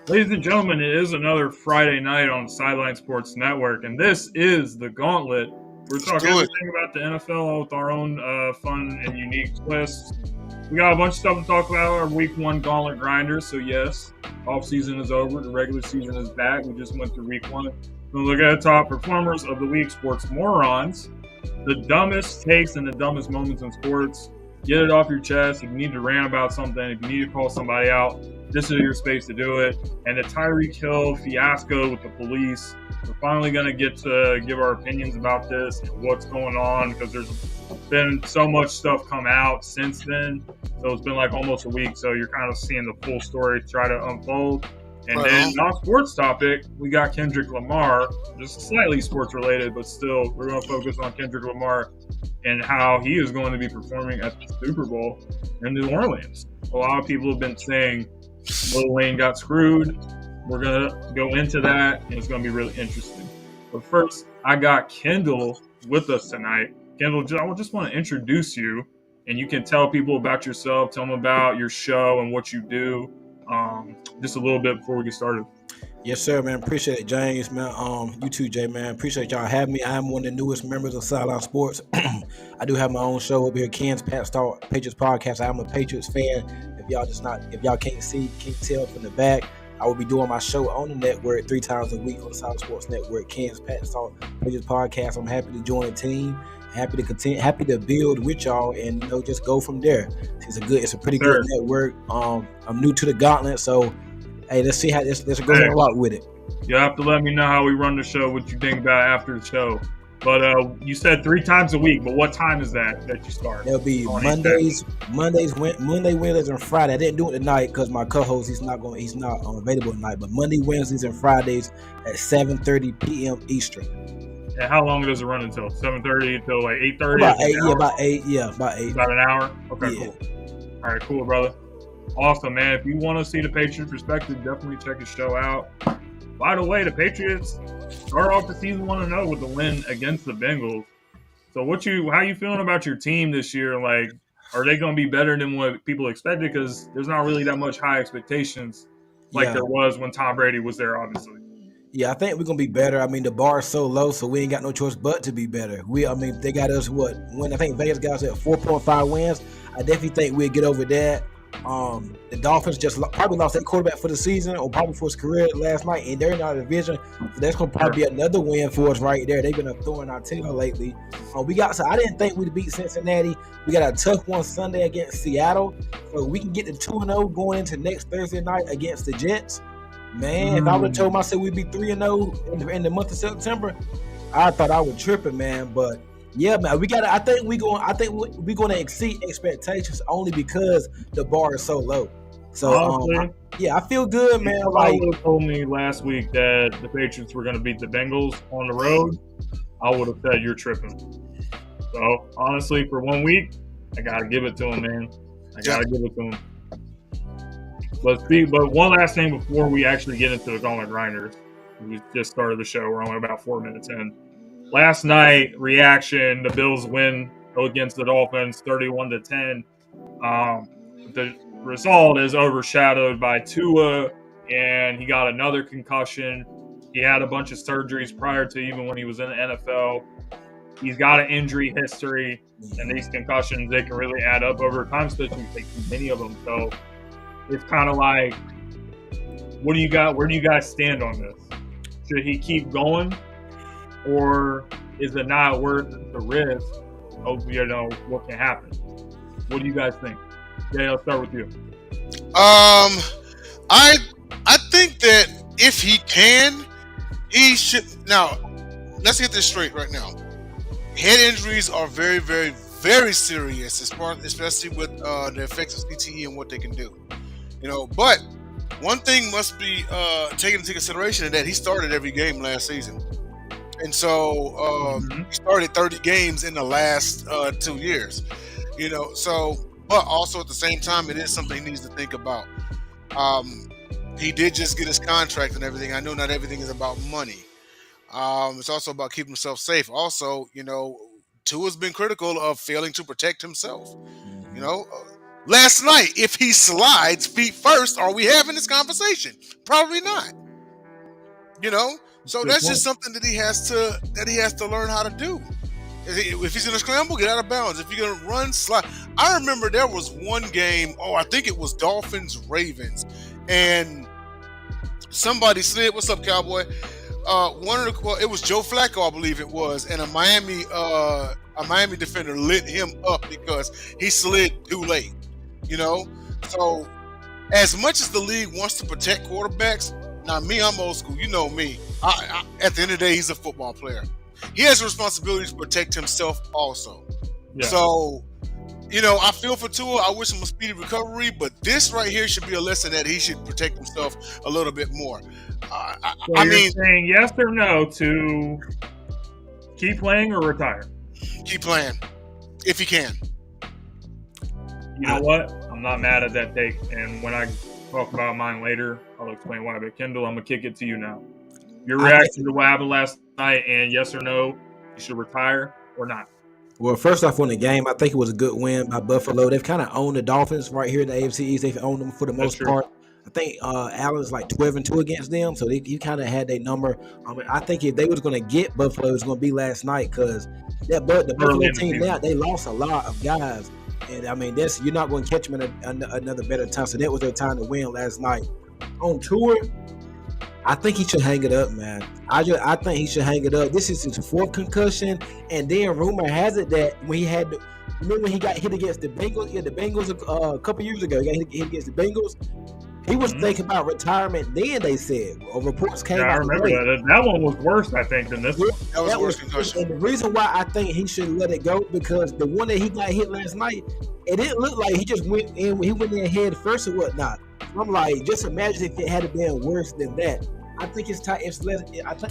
Ladies and gentlemen, it is another Friday night on Sideline Sports Network, and this is the Gauntlet. We're Let's talking do it. everything about the NFL with our own fun and unique twists. We got a bunch of stuff to talk about. Our Week 1 Gauntlet grinders. So yes, off season is over. The regular season is back. We just went through Week 1. We'll look at the top performers of the week, sports morons, the dumbest takes and the dumbest moments in sports. Get it off your chest. If you need to rant about something, if you need to call somebody out, this is your space to do it. And the Tyreek Hill fiasco with the police. We're finally going to get to give our opinions about this and what's going on, because there's been so much stuff come out since then. So it's been like almost a week. So you're kind of seeing the full story try to unfold. And then non-sports topic, we got Kendrick Lamar, just slightly sports related, but still we're going to focus on Kendrick Lamar and how he is going to be performing at the Super Bowl in New Orleans. A lot of people have been saying Lil Wayne got screwed. We're going to go into that, and it's going to be really interesting. But first, I got Kendall with us tonight. Kendall, I just want to introduce you, and you can tell people about yourself, tell them about your show and what you do. Just a little bit before we get started. Yes, sir, man. Appreciate it, James, man. You too, Jay, man. Appreciate y'all having me. I'm one of the newest members of Sideline Sports. I do have my own show over here, Ken's Pat Star Patriots Podcast. I'm a Patriots fan. If y'all can't tell from the back, I will be doing my show on the network 3 times a week on the Sideline Sports Network, Ken's Pat Star Patriots Podcast. I'm happy to join the team. Happy to build with y'all, and just go from there. It's a pretty good network. I'm new to the Gauntlet, so hey, let's see how let's go ahead and rock with it. You have to let me know how we run the show, what you think about after the show. But you said 3 times a week, but what time is that you start? It'll be Monday, Wednesdays, and Friday. I didn't do it tonight because my co-host he's not available tonight. But Monday, Wednesdays, and Fridays at 7:30 p.m. Eastern. And how long does it run until? 7:30 until like 8:30? About 8. About an hour? Okay, yeah. Cool. All right, cool, brother. Awesome, man. If you want to see the Patriots perspective, definitely check his show out. By the way, the Patriots start off the season 1-0 with the win against the Bengals. So how you feeling about your team this year? Like, are they going to be better than what people expected? Because there's not really that much high expectations like there was when Tom Brady was there, obviously. Yeah, I think we're gonna be better. I mean, the bar is so low, so we ain't got no choice but to be better. They got us I think Vegas got us at 4.5 wins. I definitely think we'll get over that. The Dolphins just probably lost their quarterback for the season, or probably for his career last night, and they're in our division. So that's gonna probably be another win for us right there. They've been throwing our tail lately. I didn't think we'd beat Cincinnati. We got a tough one Sunday against Seattle, so we can get to 2-0 going into next Thursday night against the Jets. Man, if I would have told myself we'd be 3-0 in the month of September, I thought I was tripping, man. But yeah, man, I think we're going to exceed expectations only because the bar is so low. So I feel good, man. If you would have told me last week that the Patriots were going to beat the Bengals on the road, I would have said you're tripping. So honestly, for 1 week, I gotta give it to him, man. Give it to him. But one last thing before we actually get into the Gauntlet Grinders. We just started the show. We're only about 4 minutes in. Last night, reaction, the Bills win against the Dolphins 31-10. The result is overshadowed by Tua, and he got another concussion. He had a bunch of surgeries prior to even when he was in the NFL. He's got an injury history, and these concussions, they can really add up over time, especially if you take too many of them. So it's kind of like, what do you got? Where do you guys stand on this? Should he keep going, or is it not worth the risk of what can happen? What do you guys think? Jay, I'll start with you. I think that if he can, he should. Now, let's get this straight right now. Head injuries are very, very, very serious, especially with the effects of CTE and what they can do. But one thing must be taken into consideration, that he started every game last season. And so he started 30 games in the last 2 years. But also at the same time, it is something he needs to think about. He did just get his contract and everything. I know not everything is about money. It's also about keeping himself safe. Also, Tua's been critical of failing to protect himself. last night. If he slides feet first, are we having this conversation? Probably not. You know, so that's just something that he has to learn how to do. If he's gonna scramble, get out of bounds. If you're gonna run, slide. I remember there was one game. I think it was Dolphins Ravens, and somebody slid. What's up, Cowboy? It was Joe Flacco, I believe it was, and a Miami defender lit him up because he slid too late. You know, so as much as the league wants to protect quarterbacks, now me, I'm old school. You know me. At the end of the day, he's a football player. He has a responsibility to protect himself also. Yeah. So, I feel for Tua. I wish him a speedy recovery, but this right here should be a lesson that he should protect himself a little bit more. You're saying yes or no to keep playing or retire? Keep playing, if he can. You know what? I'm not mad at that take, and when I talk about mine later, I'll explain why. But Kendall, I'm gonna kick it to you now. Your reaction to what happened last night, and yes or no, you should retire or not? Well, first off, on the game, I think it was a good win by Buffalo. They've kind of owned the Dolphins right here in the AFC East. They've owned them for the most part. I think Allen's like 12-2 against them, so you kind of had their number. I think if they was going to get Buffalo, it was going to be last night because the Buffalo team now, they lost a lot of guys. And, you're not going to catch them in another better time. So that was their time to win last night. On tour, I think he should hang it up, man. I think he should hang it up. This is his fourth concussion, and then rumor has it that when he had, remember when he got hit against the Bengals? Yeah, the Bengals a couple years ago. He got hit against the Bengals. He was thinking about retirement. Then they said, reports came out. I remember that. That one was worse, I think, than this one. That was concussion. And the reason why I think he should let it go because the one that he got hit last night, it didn't look like he just went in. He went in head first or whatnot. I'm like, just imagine if it had been worse than that. I think it's time.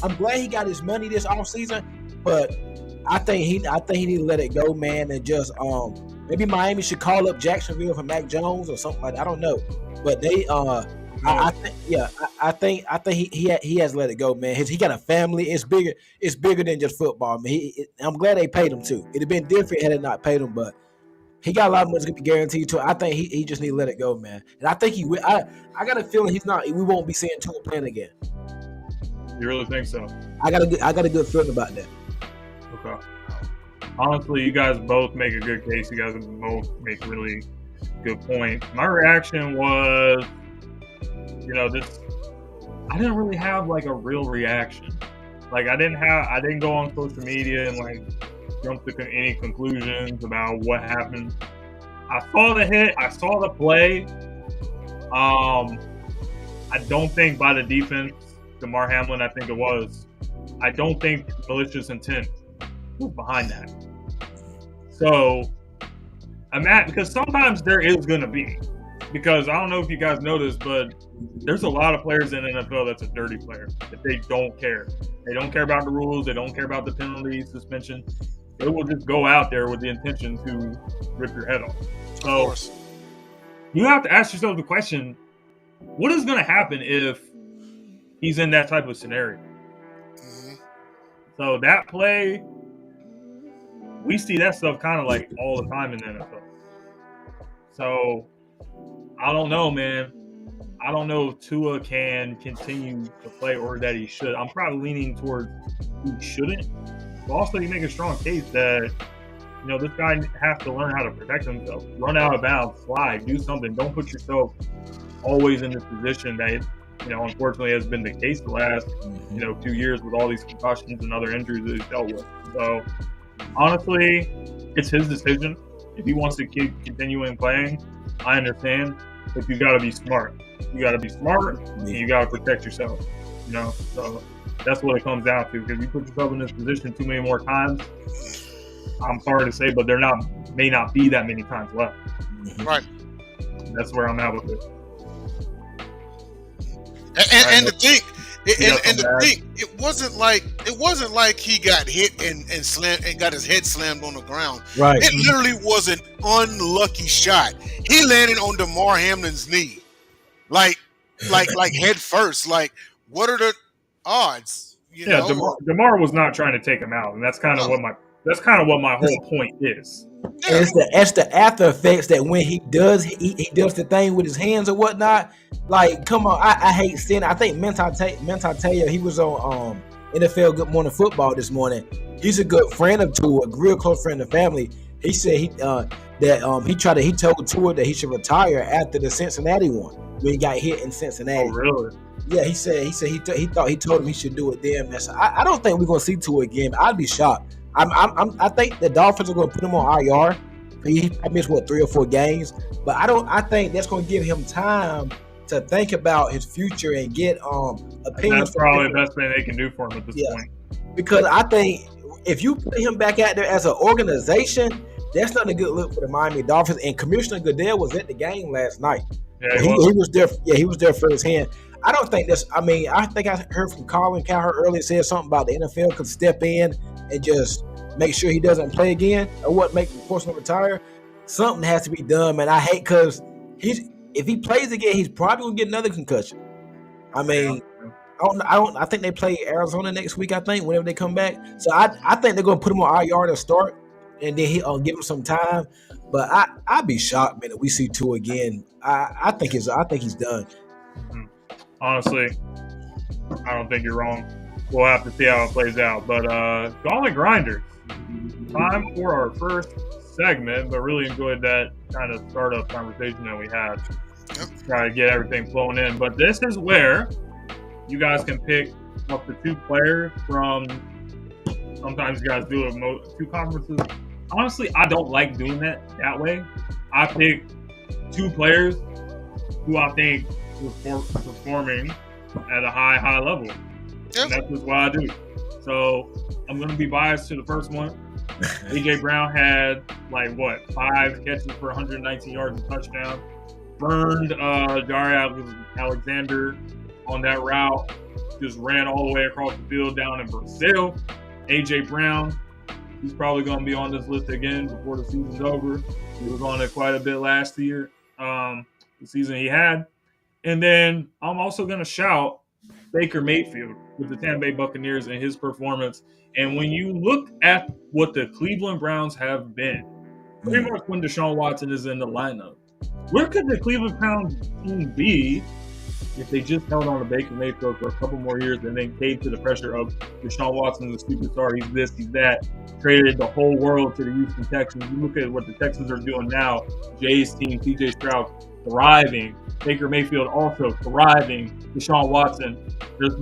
I'm glad he got his money this offseason, but I think he need to let it go, man, and just maybe Miami should call up Jacksonville for Mac Jones or something like that. I don't know, but they I think he has let it go, man. He got a family. It's bigger than just football, man. I'm glad they paid him too. It'd have been different had it not paid him, but he got a lot of money to be guaranteed to. I think he just need to let it go, man. And I think he will. I got a feeling we won't be seeing Tua playing again. You really think so? I got a good feeling about that. Okay. Honestly, you guys both make a good case. You guys both make really good points. My reaction was, I didn't really have like a real reaction. Like I didn't go on social media and like jump to any conclusions about what happened. I saw the hit. I saw the play. I don't think by the defense, Damar Hamlin, I think it was. I don't think malicious intent was behind that. So I'm because sometimes there is going to be. Because I don't know if you guys know this, but there's a lot of players in the NFL that's a dirty player. That they don't care. They don't care about the rules. They don't care about the penalties, suspension. They will just go out there with the intention to rip your head off. So you have to ask yourself the question, what is going to happen if he's in that type of scenario? Mm-hmm. So that play, we see that stuff kind of like all the time in the NFL. So I don't know, man. I don't know if Tua can continue to play or that he should. I'm probably leaning towards he shouldn't. But also, you make a strong case that, this guy has to learn how to protect himself. Run out of bounds, slide, do something. Don't put yourself always in this position that, unfortunately has been the case the last, 2 years with all these concussions and other injuries that he's dealt with. So, honestly, it's his decision. If he wants to keep continuing playing, I understand. But you got to be smart. You got to be smart, and you got to protect yourself. So that's what it comes down to. Because you put yourself in this position too many more times. I'm sorry to say, but there may not be that many times left. Right. That's where I'm at with it. And the thing, it wasn't like he got hit and slammed and got his head slammed on the ground. Right. It literally was an unlucky shot. He landed on Damar Hamlin's knee, like head first. Like, what are the odds? Damar was not trying to take him out, and that's kind of what my whole point is. And Yeah. it's the after effects that when he does the thing with his hands or whatnot. Like, come on, I hate seeing. I think Mental he was on NFL Good Morning Football this morning. He's a good friend of Tua, a real close friend of the family. He said he told Tua that he should retire after the Cincinnati one when he got hit in Cincinnati. Oh, really? Yeah, he told him he should do it then. Man. So I don't think we're gonna see Tua again. I'd be shocked. I think the Dolphins are gonna put him on IR. He missed 3 or 4 games, but I think that's gonna give him time to think about his future and get opinions. That's probably the best thing they can do for him at this point. Because I think if you put him back out there as an organization, that's not a good look for the Miami Dolphins. And Commissioner Goodell was at the game last night. Yeah, he was there. Yeah, he was there for his hand. I don't think that's. I mean, I think I heard from Colin Cowherd earlier said something about the NFL could step in and just make sure he doesn't play again or force him to retire. Something has to be done, man. I hate because if he plays again, he's probably gonna get another concussion. I mean, I think they play Arizona next week. I think whenever they come back, so I think they're gonna put him on IR to start, and then he'll give him some time. But I'd be shocked, man, if we see Tua again. I think he's done. Honestly, I don't think you're wrong. We'll have to see how it plays out. But Gauntlet Grinders, time for our first segment, but really enjoyed that kind of startup conversation that we had. Try to get everything flowing in. But this is where you guys can pick up to 2 players from. Sometimes you guys do 2 conferences. Honestly, I don't like doing that way. I pick 2 players who I think were performing at a high level. Yep. And that's just what I do. So I'm going to be biased to the first one. A.J. Brown had 5 catches for 119 yards and touchdown. Burned Jaire Alexander on that route. Just ran all the way across the field down in Brazil. A.J. Brown, he's probably going to be on this list again before the season's over. He was on it quite a bit last year, the season he had. And then I'm also going to shout Baker Mayfield with the Tampa Bay Buccaneers and his performance. And when you look at what the Cleveland Browns have been, pretty much when Deshaun Watson is in the lineup, where could the Cleveland Browns team be if they just held on to Baker Mayfield for a couple more years and then caved to the pressure of Deshaun Watson, the superstar, he's this, he's that, traded the whole world to the Houston Texans. You look at what the Texans are doing now, Jay's team, TJ Stroud, thriving. Baker Mayfield also thriving. Deshaun Watson, there's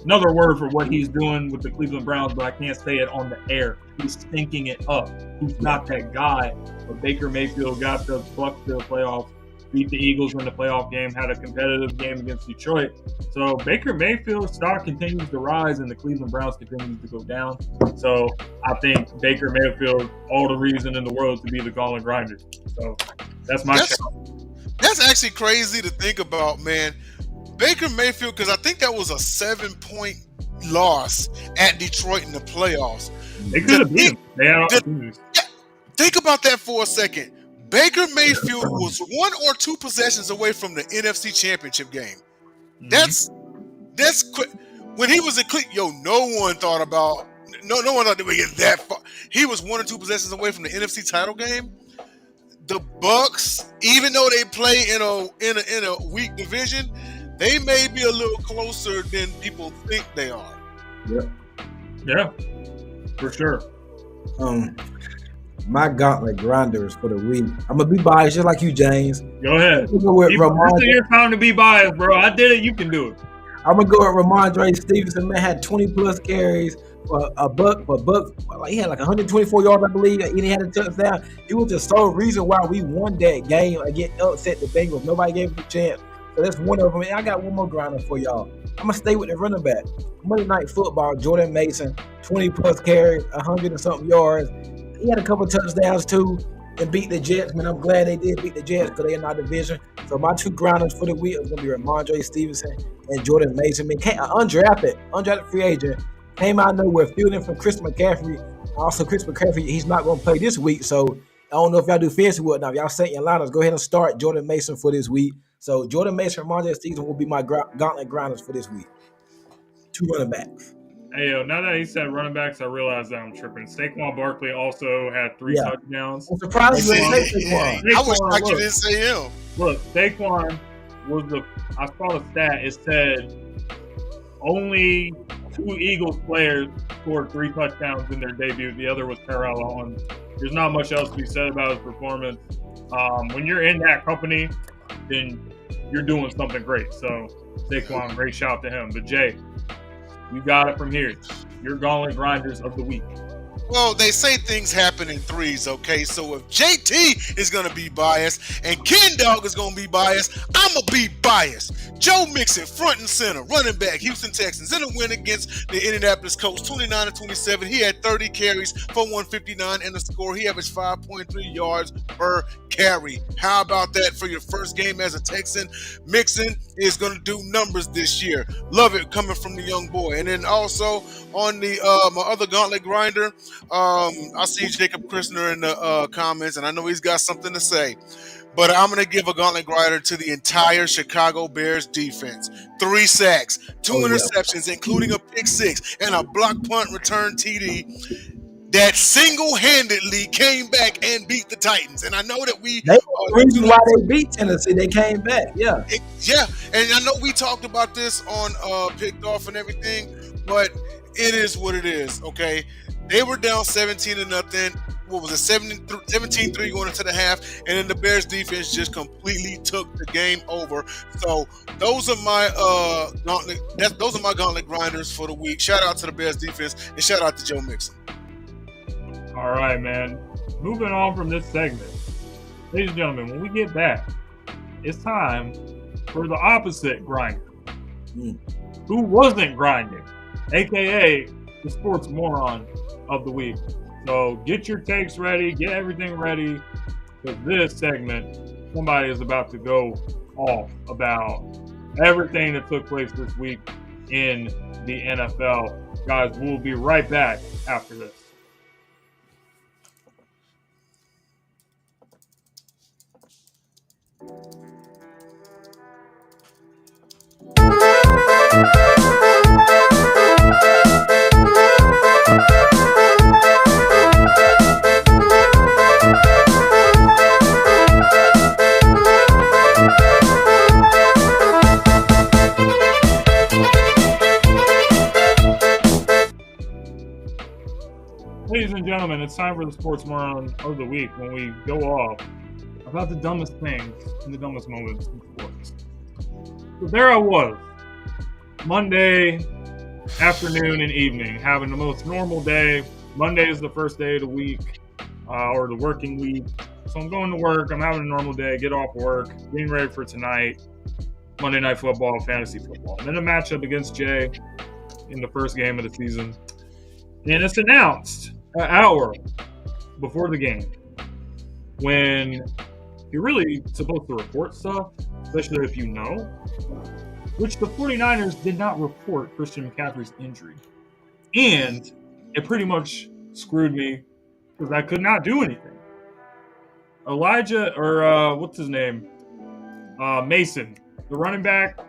another word for what he's doing with the Cleveland Browns, but I can't say it on the air. He's stinking it up. He's not that guy. But Baker Mayfield got the Bucs to the playoffs, beat the Eagles in the playoff game, had a competitive game against Detroit. So Baker Mayfield's stock continues to rise and the Cleveland Browns continue to go down. So I think Baker Mayfield, all the reason in the world to be the Gauntlet Grinder. So that's my shout. That's actually crazy to think about, man. Baker Mayfield, because I think that was a 7-point loss at Detroit in the playoffs. They could have beat him. Think about that for a second. Baker Mayfield was 1 or 2 possessions away from the NFC Championship game. That's quick. When he was in Cleveland, no one thought they would get that far. He was 1 or 2 possessions away from the NFC title game. The Bucs, even though they play in a weak division, they may be a little closer than people think they are. Yeah, for sure. My Gauntlet Grinders for the week. I'm gonna be biased just like you, James. Go ahead. This is your time to be biased, bro. I did it. You can do it. I'm gonna go with Ramondre Stevenson. Man had 20+ carries for a buck. He had 124 yards, I believe. And he had a touchdown. He was the sole reason why we won that game against upset the Bengals. Nobody gave him a chance. So that's one of them. And I got one more grinder for y'all. I'm gonna stay with the running back. Monday Night Football. Jordan Mason, 20+ carries, 100 and something yards. He had a couple touchdowns too and beat the Jets. Man, I'm glad they did beat the Jets because they're in our division. So my 2 grounders for the week are going to be Ramondre Stevenson and Jordan Mason. Man, undrafted free agent, came out of nowhere, fielding from Chris McCaffrey. Also, Chris McCaffrey, he's not going to play this week. So I don't know if y'all do fancy with it now. If y'all set your lineups, go ahead and start Jordan Mason for this week. So Jordan Mason and Ramondre Stevenson will be my Gauntlet grinders for this week. 2 running backs. Hey, yo, now that he said running backs, I realized that I'm tripping. Saquon Barkley also had 3 Yeah. touchdowns. I'm surprised you Saquon- didn't say Saquon. I was Saquon, shocked you look. didn't say him. Look, Saquon was I saw the stat. It said only 2 Eagles players scored 3 touchdowns in their debut. The other was Terrell Owens. There's not much else to be said about his performance. When you're in that company, then you're doing something great. So, Saquon, great shout to him. But, Jay, you got it from here. Your Gauntlet Grinders of the week. Well, they say things happen in threes, okay? So if JT is going to be biased and Ken Dog is going to be biased, I'm going to be biased. Joe Mixon, front and center, running back, Houston Texans, in a win against the Indianapolis Colts, 29-27. He had 30 carries for 159 and a score. He averaged 5.3 yards per carry. How about that for your first game as a Texan? Mixon is going to do numbers this year. Love it coming from the young boy. And then also on the my other Gauntlet Grinder, I see Jacob Christner in the comments, and I know he's got something to say. But I'm going to give a Gauntlet Grinder to the entire Chicago Bears defense. 3 sacks, 2 interceptions, including a pick 6, and a block punt return TD that single-handedly came back and beat the Titans. And I know that That's the reason why they beat Tennessee. They came back, yeah. And I know we talked about this on Picked Off and everything, but it is what it is, okay? They were down 17-0. What was it, 17-3 going into the half, and then the Bears defense just completely took the game over. So those are my Gauntlet Grinders for the week. Shout out to the Bears defense and shout out to Joe Mixon. All right, man. Moving on from this segment. Ladies and gentlemen, when we get back, it's time for the opposite grinder. Who wasn't grinding? AKA the sports moron of the week. So get your takes ready, get everything ready, because this segment, somebody is about to go off about everything that took place this week in the NFL. Guys, we'll be right back after this. Ladies and gentlemen, it's time for the Sports Moron of the Week when we go off about the dumbest things and the dumbest moments in sports. So there I was, Monday afternoon and evening, having the most normal day. Monday is the first day of the week, or the working week. So I'm going to work, I'm having a normal day, get off work, getting ready for tonight, Monday Night Football, fantasy football. And then a matchup against Jay in the first game of the season. And it's announced an hour before the game when you're really supposed to report stuff, especially if you know, which the 49ers did not report Christian McCaffrey's injury. And it pretty much screwed me because I could not do anything. Elijah, or what's his name? Mason, the running back,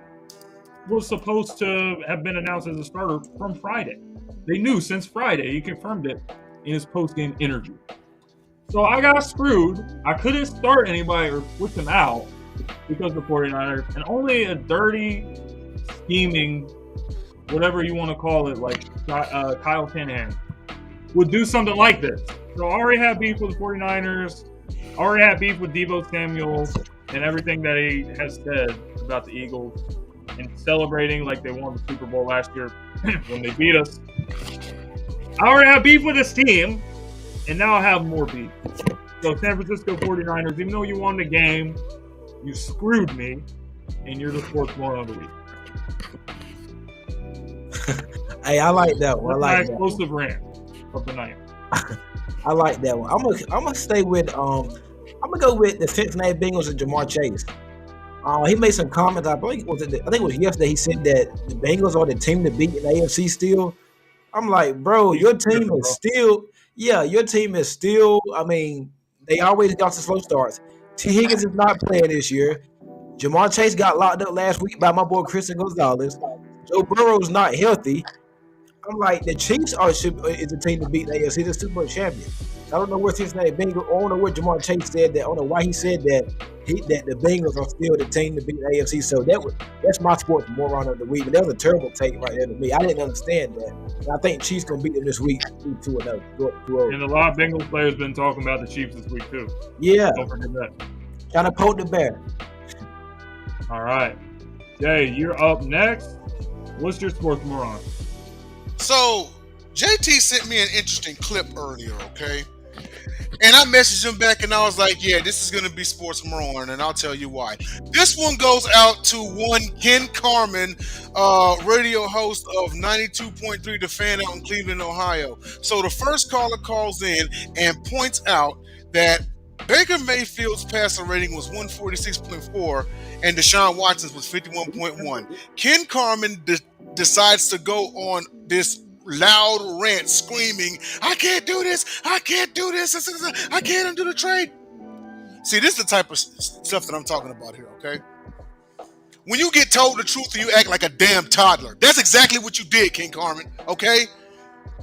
was supposed to have been announced as a starter from Friday. They knew since Friday. He confirmed it in his post-game interview. So I got screwed. I couldn't start anybody or switch them out because of the 49ers. And only a dirty, scheming, whatever you want to call it, like Kyle Shanahan, would do something like this. So I already had beef with the 49ers. I already had beef with Deebo Samuel and everything that he has said about the Eagles and celebrating like they won the Super Bowl last year when they beat us. I already have beef with this team, and now I have more beef. So San Francisco 49ers, even though you won the game, you screwed me, and you're the sports moron of the week. Hey, I like that one. That's my explosive rant of the night. I like that one. I'm gonna stay with I'm gonna go with the Cincinnati Bengals and Jamar Chase. He made some comments. I think it was yesterday. He said that the Bengals are the team to beat in the AFC still. I'm like, bro, your team is still. Your team is still. I mean, they always got some slow starts. T. Higgins is not playing this year. Jamar Chase got locked up last week by my boy Christian Gonzalez. Joe Burrow's not healthy. I'm like, the Chiefs is the team to beat the AFC. The Super Bowl champion. I don't know where Cincinnati Bengals. I don't know what Jamar Chase said that. I don't know why he said that. That the Bengals are still the team to beat the AFC. So that's my sports moron of the week. But that was a terrible take right there to me. I didn't understand that. And I think Chiefs gonna beat them this week 2-0. And a lot of Bengals players been talking about the Chiefs this week too. Yeah. Don't forget that. Trying to poke the bear. All right, Jay, you're up next. What's your sports moron? So, JT sent me an interesting clip earlier, okay? And I messaged him back and I was like, yeah, this is going to be sports moron, and I'll tell you why. This one goes out to one Ken Carmen, radio host of 92.3 The Fan out in Cleveland, Ohio. So the first caller calls in and points out that Baker Mayfield's passer rating was 146.4 and Deshaun Watson's was 51.1. Ken Carmen decides to go on this loud rant screaming, I can't do this, I can't do this, I can't undo the trade. See, this is the type of stuff that I'm talking about here, okay? When you get told the truth and you act like a damn toddler, that's exactly what you did, King Carmen, okay?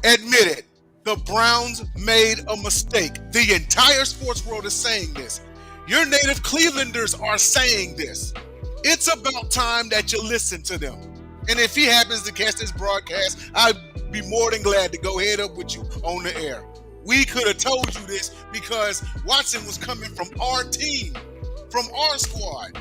Admit it. The Browns made a mistake. The entire sports world is saying this. Your native Clevelanders are saying this. It's about time that you listen to them. And if he happens to catch this broadcast, I'd be more than glad to go head up with you on the air. We could have told you this because Watson was coming from our team, from our squad.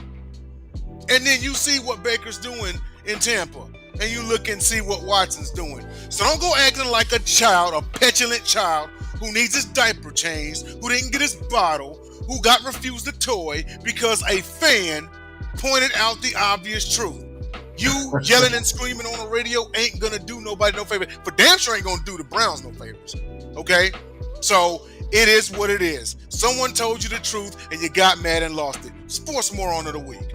And then you see what Baker's doing in Tampa. And you look and see what Watson's doing. So don't go acting like a child, a petulant child who needs his diaper changed, who didn't get his bottle, who got refused a toy because a fan pointed out the obvious truth. You yelling and screaming on the radio ain't gonna do nobody no favor. For damn sure ain't gonna do the Browns no favors. Okay? So it is what it is. Someone told you the truth and you got mad and lost it. Sports moron of the week.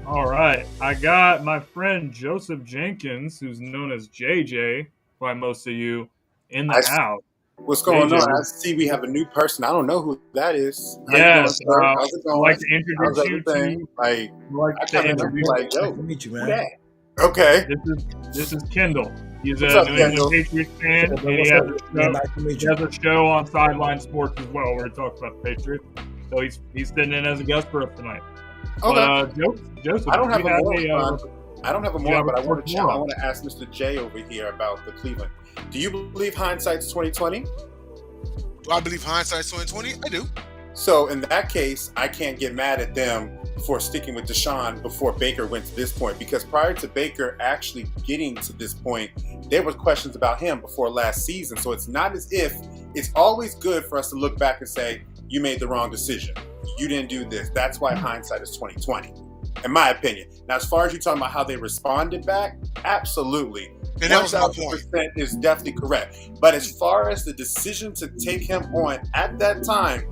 All right, I got my friend Joseph Jenkins, who's known as JJ by most of you, in the house. What's going on? I see we have a new person. I don't know who that is. Yes, how's it going? I'd like to introduce you to. Like, I kind of like, yo, Nice to meet you, man. Okay. This is Kendall. He's What's a up, New Kendall? England Patriots fan, and he has a show on Sideline Sports as well where he talks about the Patriots. So he's sitting in as a guest for us tonight. Okay. But, Joseph, I don't have a more, but I want to ask Mr. J over here about the Cleveland. Do you believe hindsight's 2020? Do I believe hindsight's 2020? I do. So in that case, I can't get mad at them for sticking with Deshaun before Baker went to this point, because prior to Baker actually getting to this point, there were questions about him before last season. So it's not as if it's always good for us to look back and say, you made the wrong decision. You didn't do this. That's why hindsight is 2020, in my opinion. Now, as far as you talking about how they responded back, absolutely. And that was my point. Is definitely correct. But as far as the decision to take him on at that time,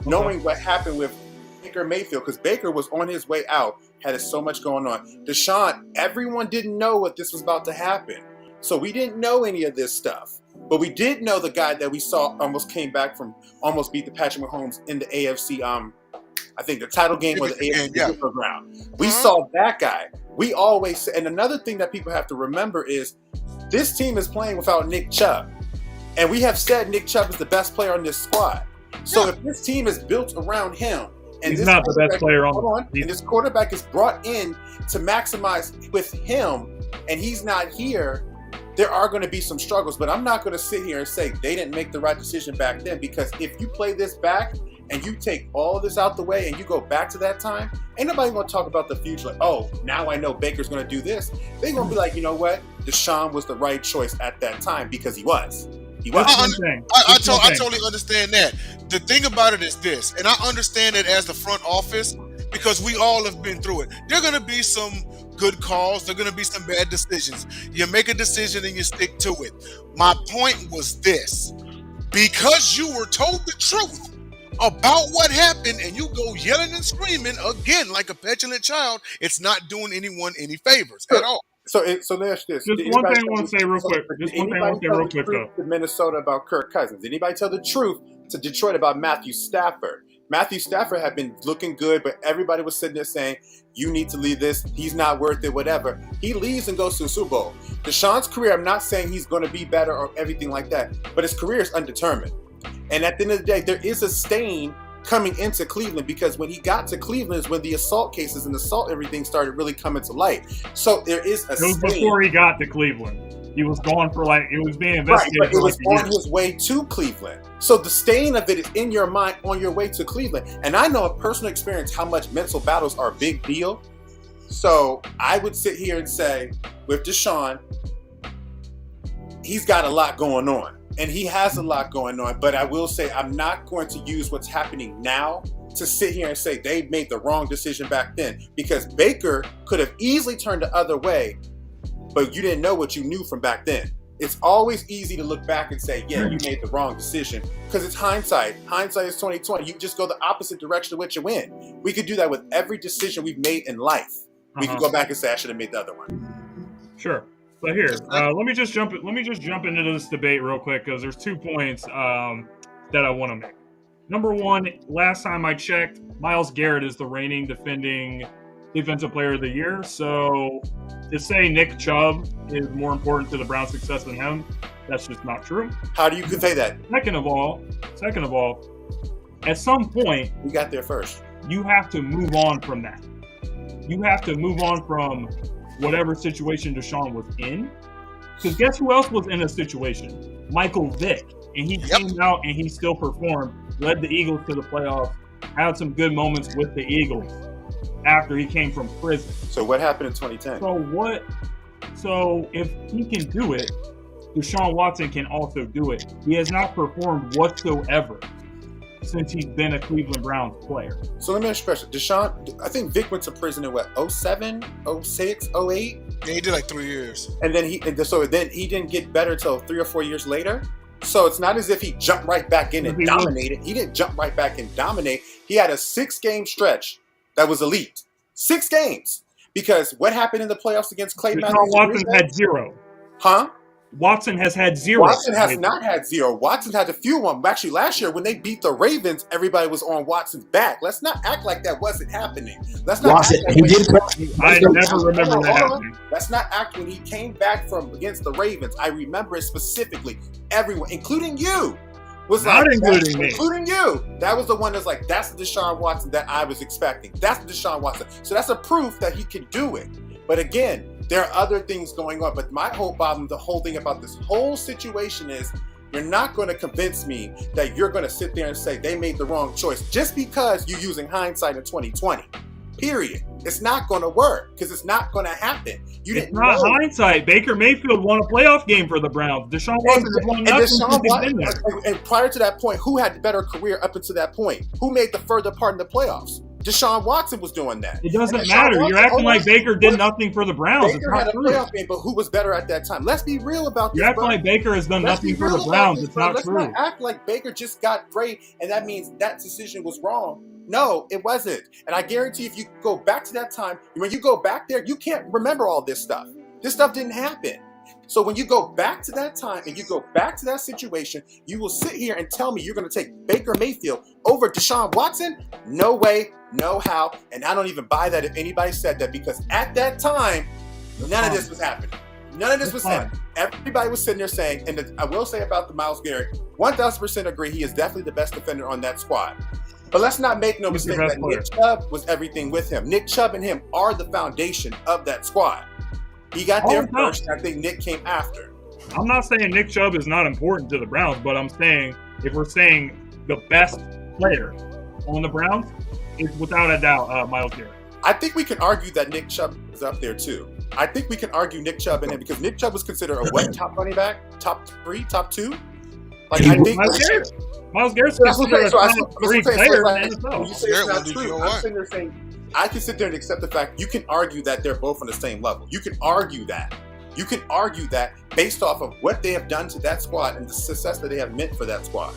knowing what happened with Baker Mayfield, because Baker was on his way out, had so much going on. Deshaun, everyone didn't know what this was about to happen. So we didn't know any of this stuff. But we did know the guy that we saw almost came back from, almost beat the Patrick Mahomes in the AFC, I think the title game or the AFC round. We saw that guy. We always, and another thing that people have to remember is this team is playing without Nick Chubb. And we have said Nick Chubb is the best player on this squad. So if this team is built around him, and he's not the best player and this quarterback is brought in to maximize with him, and he's not here, there are going to be some struggles. But I'm not going to sit here and say they didn't make the right decision back then, because if you play this back and you take all of this out the way and you go back to that time, ain't nobody going to talk about the future like, oh, now I know Baker's going to do this. They're going to be like, you know what? Deshaun was the right choice at that time, because he was. I totally understand that. The thing about it is this, and I understand it as the front office, because we all have been through it. There are going to be some good calls. There are going to be some bad decisions. You make a decision and you stick to it. My point was this. Because you were told the truth about what happened and you go yelling and screaming again like a petulant child, it's not doing anyone any favors at all. So there's this. Just one thing I want to say real quick. To Minnesota about Kirk Cousins. Did anybody tell the truth to Detroit about Matthew Stafford? Matthew Stafford had been looking good, but everybody was sitting there saying, you need to leave this. He's not worth it, whatever. He leaves and goes to the Super Bowl. Deshaun's career, I'm not saying he's going to be better or everything like that, but his career is undetermined. And at the end of the day, there is a stain coming into Cleveland, because when he got to Cleveland is when the assault cases and assault everything started really coming to light. So there is a stain. It was before he got to Cleveland. He was gone for it was being investigated. Right, but it was on his way to Cleveland. So the stain of it is in your mind on your way to Cleveland. And I know of personal experience how much mental battles are a big deal. So I would sit here and say, with Deshaun, he's got a lot going on. And he has a lot going on. But I will say, I'm not going to use what's happening now to sit here and say they made the wrong decision back then. Because Baker could have easily turned the other way, but you didn't know what you knew from back then. It's always easy to look back and say, yeah, you made the wrong decision, because it's hindsight. Hindsight is 2020. You just go the opposite direction of which you win. We could do that with every decision we've made in life. We could go back and say, I should have made the other one. Sure. But here, let me just jump into this debate real quick, because there's 2 points that I want to make. Number one, last time I checked, Myles Garrett is the reigning defending Defensive Player of the Year. So to say Nick Chubb is more important to the Browns' success than him, that's just not true. How do you convey that? Second of all, at some point, we got there first. You have to move on from that. You have to move on from whatever situation Deshaun was in. Because guess who else was in a situation? Michael Vick. And he came out and he still performed, led the Eagles to the playoffs, had some good moments with the Eagles after he came from prison. So what happened in 2010? So if he can do it, Deshaun Watson can also do it. He has not performed whatsoever since he's been a Cleveland Browns player. So let me ask you a question. Deshaun, I think Vic went to prison in what, 07, 06, 08? Yeah, he did like 3 years. And then he didn't get better till 3 or 4 years later. So it's not as if he jumped right back in and dominated. He didn't jump right back and dominate. He had a 6-game stretch that was elite. 6 games. Because what happened in the playoffs against Clay Matthews? Watson had 0. Huh? Watson has had 0. Watson has not had 0. Watson had a few one. Actually, last year when they beat the Ravens, everybody was on Watson's back. Let's not act like that wasn't happening. Let's not Watson, act like I never remember that happening. Let's not act when he came back from against the Ravens. I remember it specifically. Everyone, including you, was not like, including me. Including you. That was the one that's like, that's the Deshaun Watson that I was expecting. That's the Deshaun Watson. So that's a proof that he can do it. But again, there are other things going on. But my whole problem, the whole thing about this whole situation is, you're not going to convince me that you're going to sit there and say they made the wrong choice just because you're using hindsight in 2020. Period. It's not going to work because it's not going to happen. It's not hindsight. Baker Mayfield won a playoff game for the Browns. Deshaun Watson has won nothing. And prior to that point, who had the better career up until that point? Who made the further part in the playoffs? Deshaun Watson was doing that. It doesn't matter. You're acting like Baker did nothing for the Browns. Baker had a playoff game, but who was better at that time? Let's be real about this. You're acting like Baker has done nothing for the Browns. It's not true. Let's not act like Baker just got great, and that means that decision was wrong. No, it wasn't. And I guarantee if you go back to that time, when you go back there, you can't remember all this stuff. This stuff didn't happen. So when you go back to that time and you go back to that situation, you will sit here and tell me you're going to take Baker Mayfield over Deshaun Watson? No way, no how. And I don't even buy that if anybody said that, because at that time, none of this was happening. None of this was happening. Everybody was sitting there saying, and I will say about the Myles Garrett, 1,000% agree he is definitely the best defender on that squad. But let's not make no mistake that Nick Chubb was everything with him. Nick Chubb and him are the foundation of that squad. He got there first. I think Nick came after. I'm not saying Nick Chubb is not important to the Browns, but I'm saying if we're saying the best player on the Browns, is without a doubt Myles Garrett. I think we can argue that Nick Chubb is up there too. I think we can argue Nick Chubb in it because Nick Chubb was considered a what top running back? Top 3, top 2? Like I think Myles Garrett's considered a top 3 player in the NFL. You say it's not true. I'm sitting there saying I can sit there and accept the fact you can argue that they're both on the same level. You can argue that. You can argue that based off of what they have done to that squad and the success that they have meant for that squad.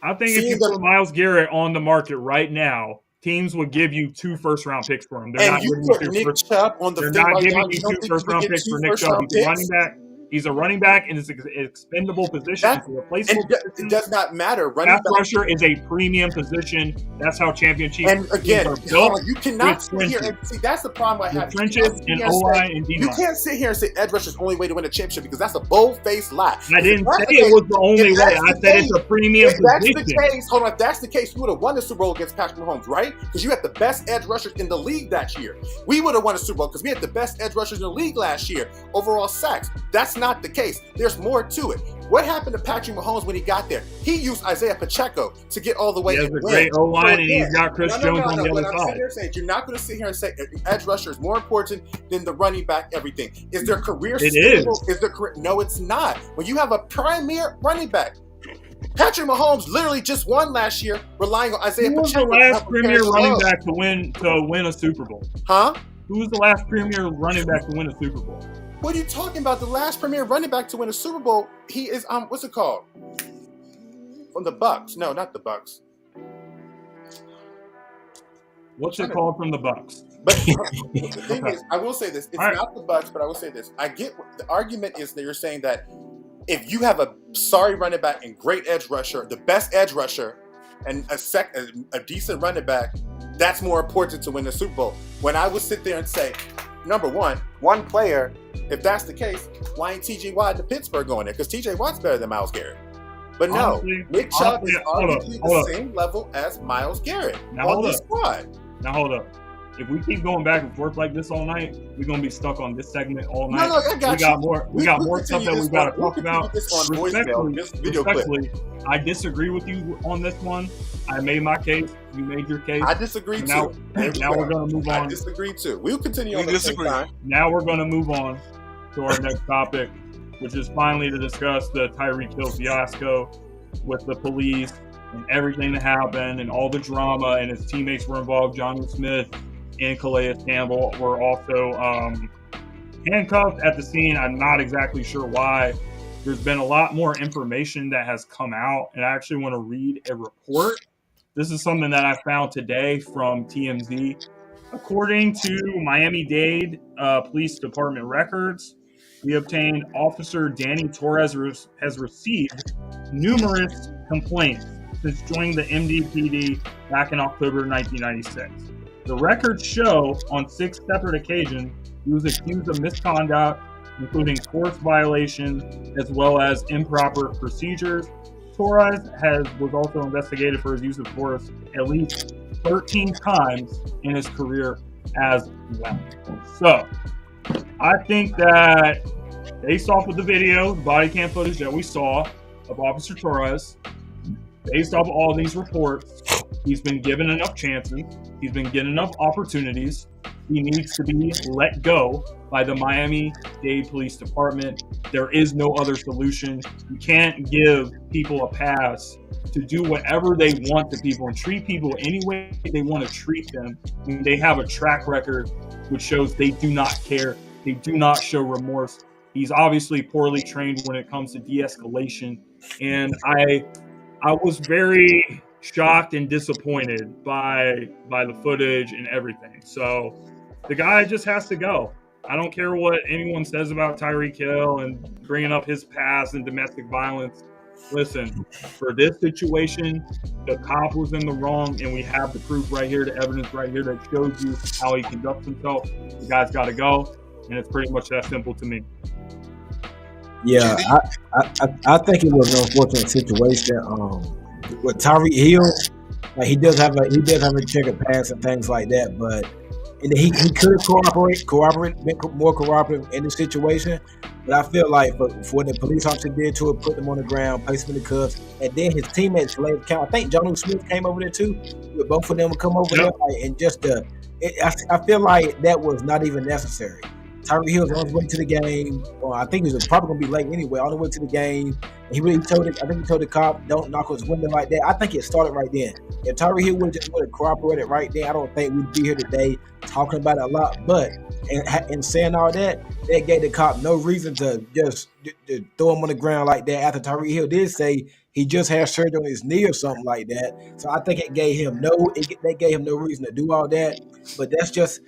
I think if you put Myles Garrett on the market right now, teams would give you 2 first-round picks for him. They're not giving you 2 first-round picks for Nick Chubb. He's a running back. He's a running back and it's an expendable position. It's a replaceable It position. does not matter. Running Pass back. rusher is a premium position. That's how championship And again, teams are built. you cannot sit here trenches. and see. That's the problem I have. With trenches and O-line and D-line. You can't sit here and say edge rusher is the only way to win a championship because that's a bold-faced lie. I didn't say it was the only way. I said it's a premium If that's position. the case, hold on. If that's the case, you would have won the Super Bowl against Patrick Mahomes, right? Because you had the best edge rushers in the league that year. We would have won a Super Bowl because we had the best edge rushers in the league last year. Overall sacks. That's not the case. There's more to it. What happened to Patrick Mahomes when he got there? He used Isaiah Pacheco to get all the way. He has a great O-line, and he's got Chris Jones on the other side. You're not going to sit here and say edge rusher is more important than the running back. Everything is their career. It is. Is their career? No, it's not. When you have a premier running back. Patrick Mahomes literally just won last year, relying on Isaiah Who was Pacheco. the last premier running back to win a Super Bowl? Huh? Who was the last premier running back to win a Super Bowl? What are you talking about? The last premier running back to win a Super Bowl? He is what's it called? From the Bucks? No, not the Bucks. What's it called from the Bucks? But the thing is, I will say this: it's not the Bucks, but I will say this. I get the argument is that you're saying that if you have a sorry running back and great edge rusher, the best edge rusher, and a decent running back, that's more important to win the Super Bowl. When I would sit there and say, number one player, if that's the case, why ain't T.J. Watt to Pittsburgh going there? Because T.J. Watt's better than Myles Garrett. But no, honestly, Nick Chubb is arguably the same level as Myles Garrett on the squad. Now hold up. If we keep going back and forth like this all night, we're gonna be stuck on this segment all night. No, I got we got more stuff that we gotta talk about. Respectfully, I disagree with you on this one. I made my case. You made your case. I disagree too. Now we're gonna move on. I disagree too. We'll continue on the same time. Now we're gonna move on to our next topic, which is finally to discuss the Tyreek Hill fiasco with the police and everything that happened and all the drama, and his teammates were involved. Jonnu Smith and Calais Campbell were also handcuffed at the scene. I'm not exactly sure why. There's been a lot more information that has come out, and I actually want to read a report. This is something that I found today from TMZ. According to Miami-Dade Police Department records, we obtained Officer Danny Torres has received numerous complaints since joining the MDPD back in October 1996. The records show on 6 separate occasions he was accused of misconduct, including force violations as well as improper procedures. Torres was also investigated for his use of force at least 13 times in his career as well. So, I think that based off of the video, the body cam footage that we saw of Officer Torres, based off of all these reports, he's been given enough chances. He's been given enough opportunities. He needs to be let go by the Miami-Dade Police Department. There is no other solution. You can't give people a pass to do whatever they want to people and treat people any way they want to treat them. And they have a track record which shows they do not care. They do not show remorse. He's obviously poorly trained when it comes to de-escalation. And I was very shocked and disappointed by the footage and everything. So the guy just has to go. I don't care what anyone says about Tyreek Hill and bringing up his past and domestic violence. Listen, for this situation, the cop was in the wrong, and we have the proof right here, the evidence right here that shows you how he conducts himself. The guy's got to go, and it's pretty much that simple to me. Yeah, I think it was an unfortunate situation. With Tyreek Hill, like he does have a checkered past and things like that, but he could have been more cooperative in the situation. But I feel like for what the police officer did to it, put them on the ground, place them in the cuffs, and then his teammates laid count. I think Jonnu Smith came over there too. Both of them would come over there, and just I feel like that was not even necessary. Tyreek Hill was on his way to the game. Well, I think he was probably going to be late anyway, on the way to the game. I think he told the cop, don't knock on his window like that. I think it started right then. If Tyreek Hill would have cooperated right then, I don't think we'd be here today talking about it a lot. But in saying all that gave the cop no reason to just to throw him on the ground like that after Tyreek Hill did say he just had surgery on his knee or something like that. So I think that gave him no reason to do all that. But that's just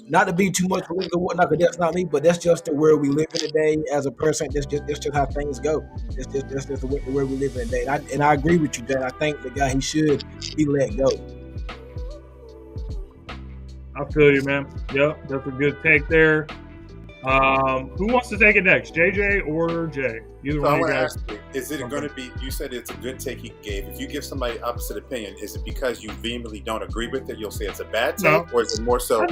not to be too much political whatnot, because that's not me, but that's just the world we live in today. As a person, that's just how things go. That's just the world we live in today. And I agree with you, Jay. I think the guy, he should be let go. I feel you, man. Yep, that's a good take there. Who wants to take it next, JJ or Jay? Either So one I of you want to guys. ask you, is it going to be, you said it's a good take he gave. If you give somebody opposite opinion, is it because you vehemently don't agree with it, you'll say it's a bad take? No. Or is it more so?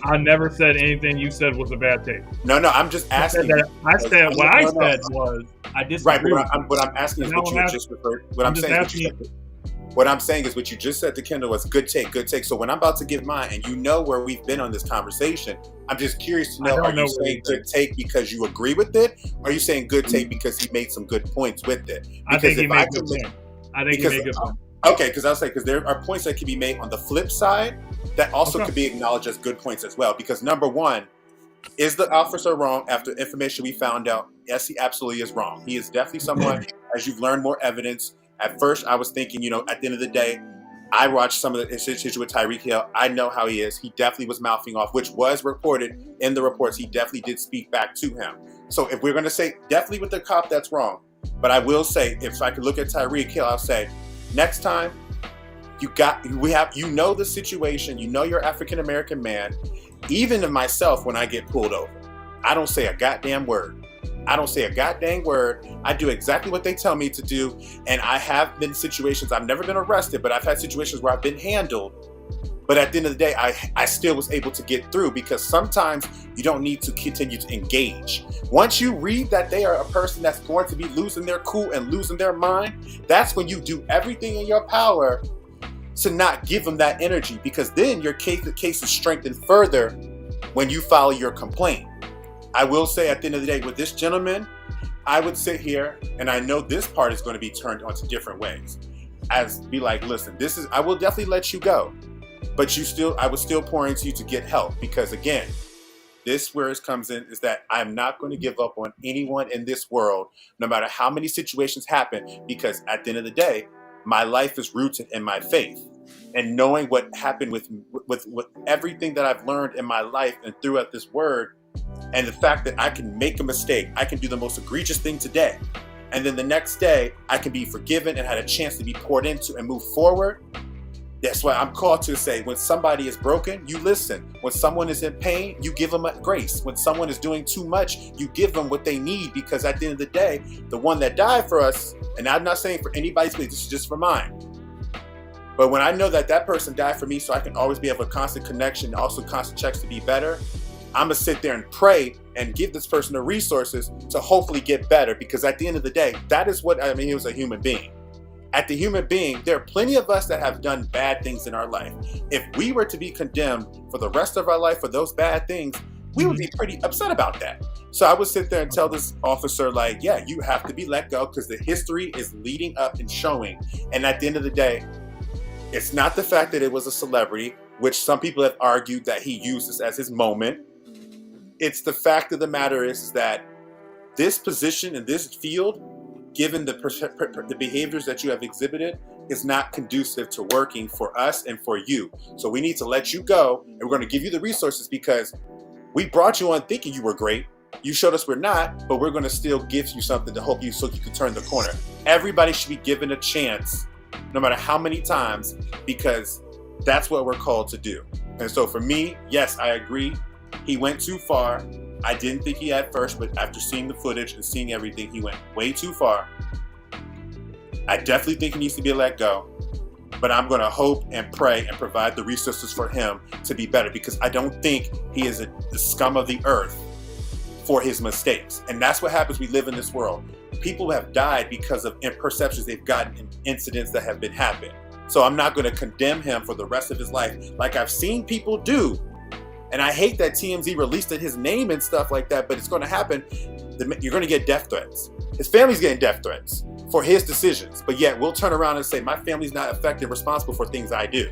I never said anything you said was a bad take. No, I'm just asking. What I said was I disagree. Right, but what I'm asking is what you just referred. What I'm saying is what you said. What I'm saying is what you just said to Kendall was good take, good take. So when I'm about to give mine, and you know where we've been on this conversation, I'm just curious to know, are you saying good take because you agree with it? Or are you saying good take because he made some good points with it? Because I think he made good points. I think he made good points. Okay, because I'll say, because there are points that can be made on the flip side that also could be acknowledged as good points as well. Because number one, is the officer wrong after information we found out? Yes, he absolutely is wrong. He is definitely someone, as you've learned more evidence. At first, I was thinking, at the end of the day, I watched some of the situation with Tyreek Hill. I know how he is. He definitely was mouthing off, which was reported in the reports. He definitely did speak back to him. So if we're going to say definitely with the cop, that's wrong. But I will say, if I could look at Tyreek Hill, I'll say, next time, you know the situation. You know you're African-American man. Even to myself, when I get pulled over, I don't say a goddamn word. I don't say a goddamn word. I do exactly what they tell me to do. And I have been in situations, I've never been arrested, but I've had situations where I've been handled. But at the end of the day, I still was able to get through, because sometimes you don't need to continue to engage. Once you read that they are a person that's going to be losing their cool and losing their mind, that's when you do everything in your power to not give them that energy, because then your case is strengthened further when you file your complaint. I will say at the end of the day, with this gentleman, I would sit here, and I know this part is going to be turned onto different ways, as be like, listen, I will definitely let you go, but I would still pour into you to get help, because again, this where it comes in is that I'm not going to give up on anyone in this world, no matter how many situations happen, because at the end of the day, my life is rooted in my faith. And knowing what happened with everything that I've learned in my life and throughout this word, and the fact that I can make a mistake, I can do the most egregious thing today, and then the next day I can be forgiven and had a chance to be poured into and move forward. That's why I'm called to say, when somebody is broken, you listen. When someone is in pain, you give them a grace. When someone is doing too much, you give them what they need, because at the end of the day, the one that died for us, and I'm not saying for anybody's, this is just for mine, but when I know that person died for me, so I can always be able a constant connection, also constant checks to be better, I'm going to sit there and pray and give this person the resources to hopefully get better, because at the end of the day, that is what, he was a human being. At the human being, there are plenty of us that have done bad things in our life. If we were to be condemned for the rest of our life for those bad things, we would be pretty upset about that. So I would sit there and tell this officer, like, yeah, you have to be let go, because the history is leading up and showing. And at the end of the day, it's not the fact that it was a celebrity, which some people have argued that he used this as his moment. It's the fact of the matter is that this position in this field, given the behaviors that you have exhibited, is not conducive to working for us and for you. So we need to let you go, and we're going to give you the resources, because we brought you on thinking you were great. You showed us we're not, but we're going to still give you something to help you so you can turn the corner. Everybody should be given a chance, no matter how many times, because that's what we're called to do. And so for me, yes, I agree. He went too far. I didn't think he at first, but after seeing the footage and seeing everything, he went way too far. I definitely think he needs to be let go, but I'm going to hope and pray and provide the resources for him to be better, because I don't think he is the scum of the earth for his mistakes. And that's what happens. We live in this world. People have died because of imperceptions they've gotten in incidents that have been happening. So I'm not going to condemn him for the rest of his life, like I've seen people do. And I hate that TMZ released his name and stuff like that, but it's going to happen. You're going to get death threats. His family's getting death threats for his decisions. But yet we'll turn around and say, my family's not affected, responsible for things I do.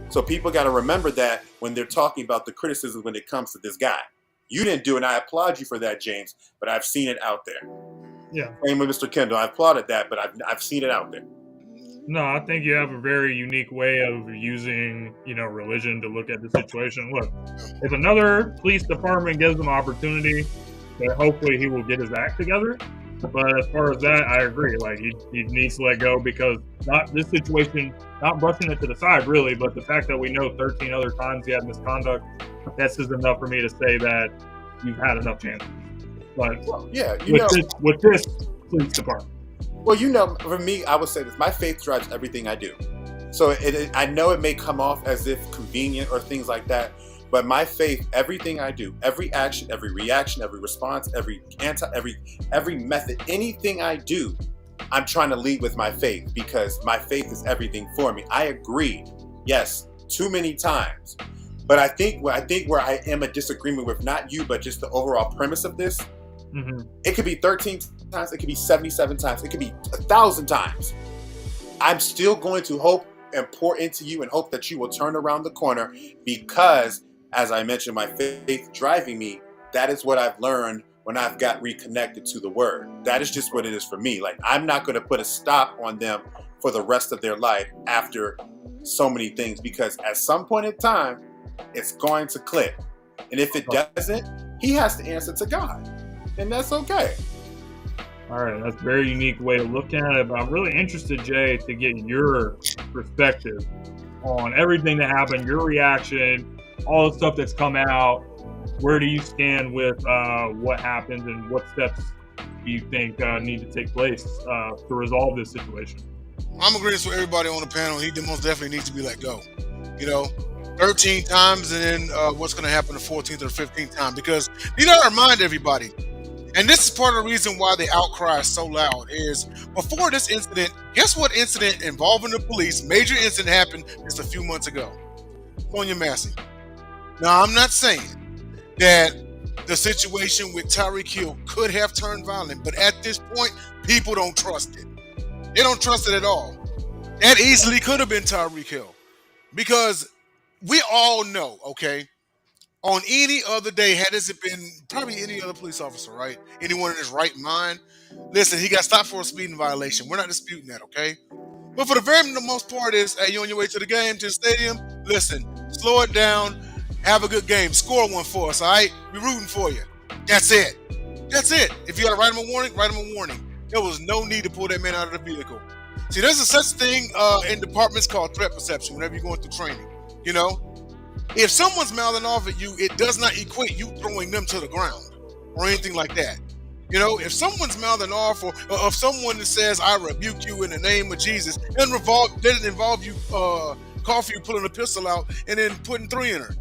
So people got to remember that when they're talking about the criticism when it comes to this guy. You didn't do it, and I applaud you for that, James, but I've seen it out there. Yeah. Same with Mr. Kendall. I applauded that, but I've seen it out there. No, I think you have a very unique way of using, religion to look at the situation. Look, if another police department gives him opportunity, then hopefully he will get his act together. But as far as that, I agree. Like he needs to let go because not this situation, not brushing it to the side really, but the fact that we know 13 other times he had misconduct, that's just enough for me to say that you've had enough chances. But Yeah, with this police department. Well, for me, I would say this: my faith drives everything I do. So I know it may come off as if convenient or things like that, but my faith, everything I do, every action, every reaction, every response, every method, anything I do, I'm trying to lead with my faith because my faith is everything for me. I agree, yes, too many times, but I think where I am a disagreement with not you, but just the overall premise of this. Mm-hmm. It could be 13 times, it could be 77 times, it could be 1,000 times. I'm still going to hope and pour into you and hope that you will turn around the corner because, as I mentioned, my faith driving me, that is what I've learned when I've got reconnected to the word. That is just what it is for me. Like, I'm not going to put a stop on them for the rest of their life after so many things because at some point in time, it's going to click. And if it doesn't, he has to answer to God. And that's okay. All right, that's a very unique way of looking at it. But I'm really interested, Jay, to get your perspective on everything that happened, your reaction, all the stuff that's come out. Where do you stand with what happened and what steps do you think need to take place to resolve this situation? I'm agreeing with everybody on the panel. He most definitely needs to be let go. 13 times and then what's going to happen the 14th or 15th time? Because you got to remind everybody, and this is part of the reason why the outcry is so loud, is before this incident, guess what incident involving the police, major incident happened just a few months ago? Sonia Massey. Now, I'm not saying that the situation with Tyreek Hill could have turned violent, but at this point, people don't trust it. They don't trust it at all. That easily could have been Tyreek Hill. Because we all know, okay, on any other day, had this been probably any other police officer, right? Anyone in his right mind, listen, he got stopped for a speeding violation. We're not disputing that, okay? But for the very most part is, hey, you on your way to the game, to the stadium, listen, slow it down, have a good game, score one for us, all right? We're rooting for you. That's it. That's it. If you got to write him a warning, write him a warning. There was no need to pull that man out of the vehicle. See, there's a such thing in departments called threat perception whenever you're going through training, If someone's mouthing off at you, it does not equate you throwing them to the ground or anything like that. If someone's mouthing off or if someone that says, I rebuke you in the name of Jesus, doesn't involve you call for you pulling a pistol out and then putting 3 in her.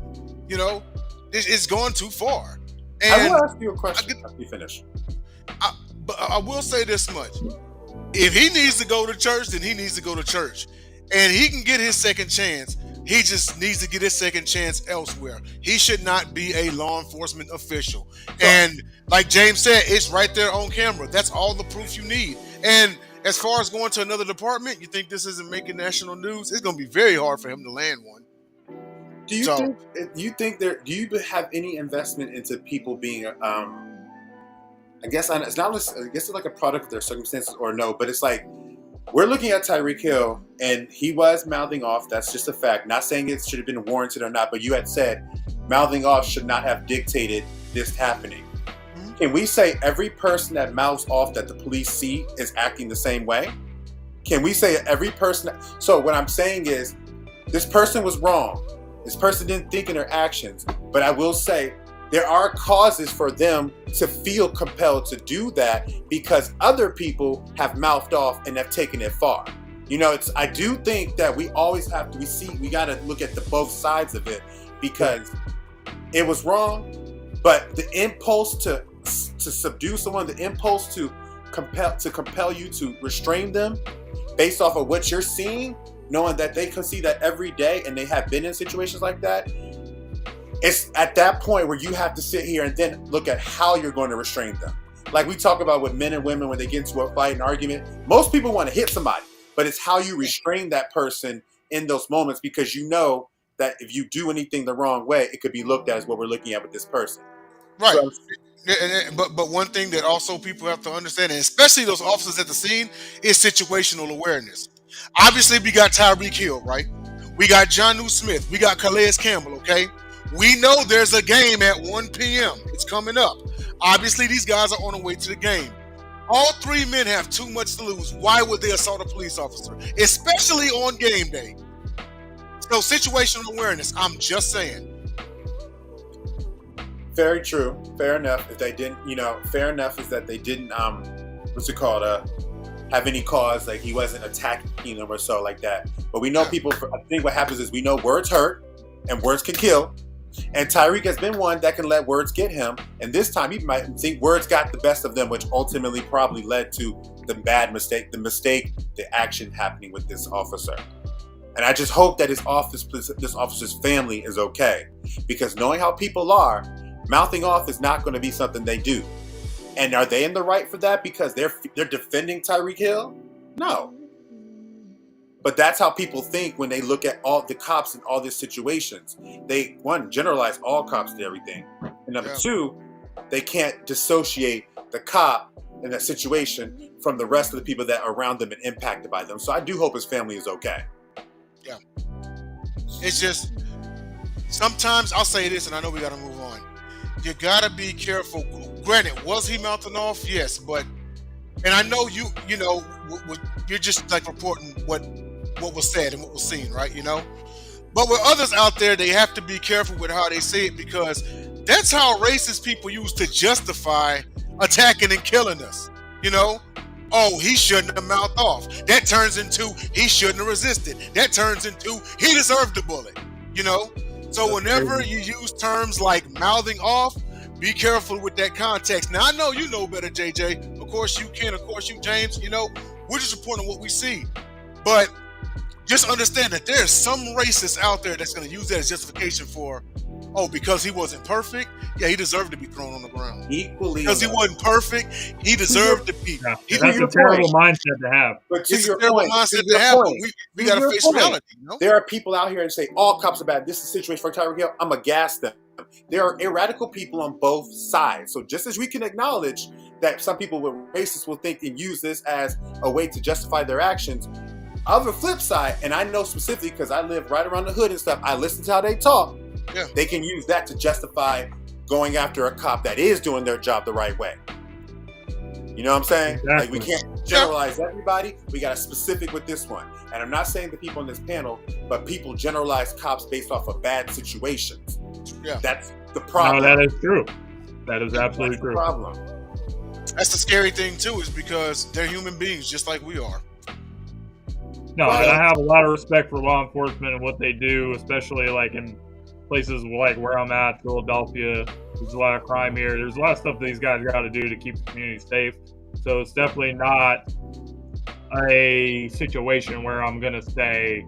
It's gone too far. And I will ask you a question after you finish. But I will say this much. If he needs to go to church, then he needs to go to church. And he can get his second chance. He just needs to get his second chance elsewhere. He should not be a law enforcement official. Sure. And like James said, it's right there on camera. That's all the proof you need. And as far as going to another department, you think this isn't making national news? It's going to be very hard for him to land one. Do you do you have any investment into people being I guess it's like a product of their circumstances or no, but it's like we're looking at Tyreek Hill and he was mouthing off. That's just a fact. Not saying it should have been warranted or not, but you had said mouthing off should not have dictated this happening. Mm-hmm. Can we say every person that mouths off that the police see is acting the same way? Can we say every person? So what I'm saying is this person was wrong. This person didn't think in their actions, but I will say there are causes for them to feel compelled to do that because other people have mouthed off and have taken it far. I do think that we always have to, we got to look at the both sides of it because it was wrong, but the impulse to subdue someone, the impulse to compel you to restrain them based off of what you're seeing, knowing that they can see that every day and they have been in situations like that, it's at that point where you have to sit here and then look at how you're going to restrain them. Like we talk about with men and women when they get into a fight and argument, most people want to hit somebody, but it's how you restrain that person in those moments because you know that if you do anything the wrong way, it could be looked at as what we're looking at with this person. Right. So, but one thing that also people have to understand, and especially those officers at the scene, is situational awareness. Obviously, we got Tyreek Hill, right? We got Jonnu Smith. We got Calais Campbell, okay? We know there's a game at 1 p.m. It's coming up. Obviously, these guys are on the way to the game. All three men have too much to lose. Why would they assault a police officer? Especially on game day. So, situational awareness, I'm just saying. Very true. Fair enough. If they didn't, fair enough is that they didn't, have any cause, like he wasn't attacking them or so like that. But we know people, I think what happens is we know words hurt and words can kill. And Tyreek has been one that can let words get him. And this time he might think words got the best of them, which ultimately probably led to the action happening with this officer. And I just hope that this officer's family is okay. Because knowing how people are, mouthing off is not going to be something they do. And are they in the right for that because they're defending Tyreek Hill? No. But that's how people think when they look at all the cops in all these situations. They, one, generalize all cops to everything. And number two, they can't dissociate the cop in that situation from the rest of the people that are around them and impacted by them. So I do hope his family is okay. Yeah. It's just, sometimes I'll say this, and I know we got to move on. You got to be careful. Granted, was he mouthing off? Yes, but, and I know you're just like reporting what was said and what was seen, right? But with others out there, they have to be careful with how they say it because that's how racist people use to justify attacking and killing us. Oh, he shouldn't have mouthed off. That turns into he shouldn't have resisted. That turns into he deserved the bullet. So whenever you use terms like mouthing off, be careful with that context. Now, I know you know better, JJ. Of course you can. Of course you, James. We're just reporting what we see. But just understand that there's some racists out there that's going to use that as justification for, because he wasn't perfect, yeah, he deserved to be thrown on the ground. Equally. Because he wasn't perfect, he deserved to be. Yeah, that's a terrible mindset to have. But it's a terrible mindset to have, but we got to face reality. There are people out here and say, all cops are bad. This is a situation for Tyreek Hill. I'm aghast them. There are radical people on both sides. So just as we can acknowledge that some people with racists will think and use this as a way to justify their actions, on the flip side, and I know specifically because I live right around the hood and stuff, I listen to how they talk. Yeah. They can use that to justify going after a cop that is doing their job the right way. You know what I'm saying? Exactly. Like we can't generalize everybody. We got to specific with this one. And I'm not saying the people on this panel, but people generalize cops based off of bad situations. Yeah. That's the problem. No, that is true. That is absolutely true. Problem. That's the scary thing too, is because they're human beings just like we are. No, and I have a lot of respect for law enforcement and what they do, especially like in places like where I'm at, Philadelphia. There's a lot of crime here. There's a lot of stuff these guys got to do to keep the community safe. So it's definitely not a situation where I'm going to say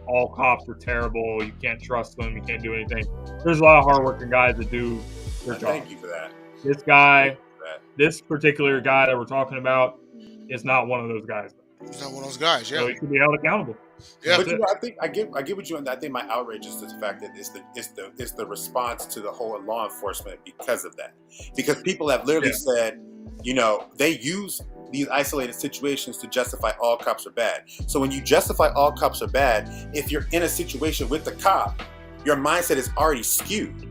all cops are terrible. You can't trust them. You can't do anything. There's a lot of hardworking guys that do their job. Thank you for that. This guy, this particular guy that we're talking about is not one of those guys. He's not one of those guys, yeah. So he can be held accountable. Yeah, but I think I get what you mean. I think my outrage is the fact that it's the response to the whole law enforcement because of that. Because people have literally said, they use these isolated situations to justify all cops are bad. So when you justify all cops are bad, if you're in a situation with the cop, your mindset is already skewed.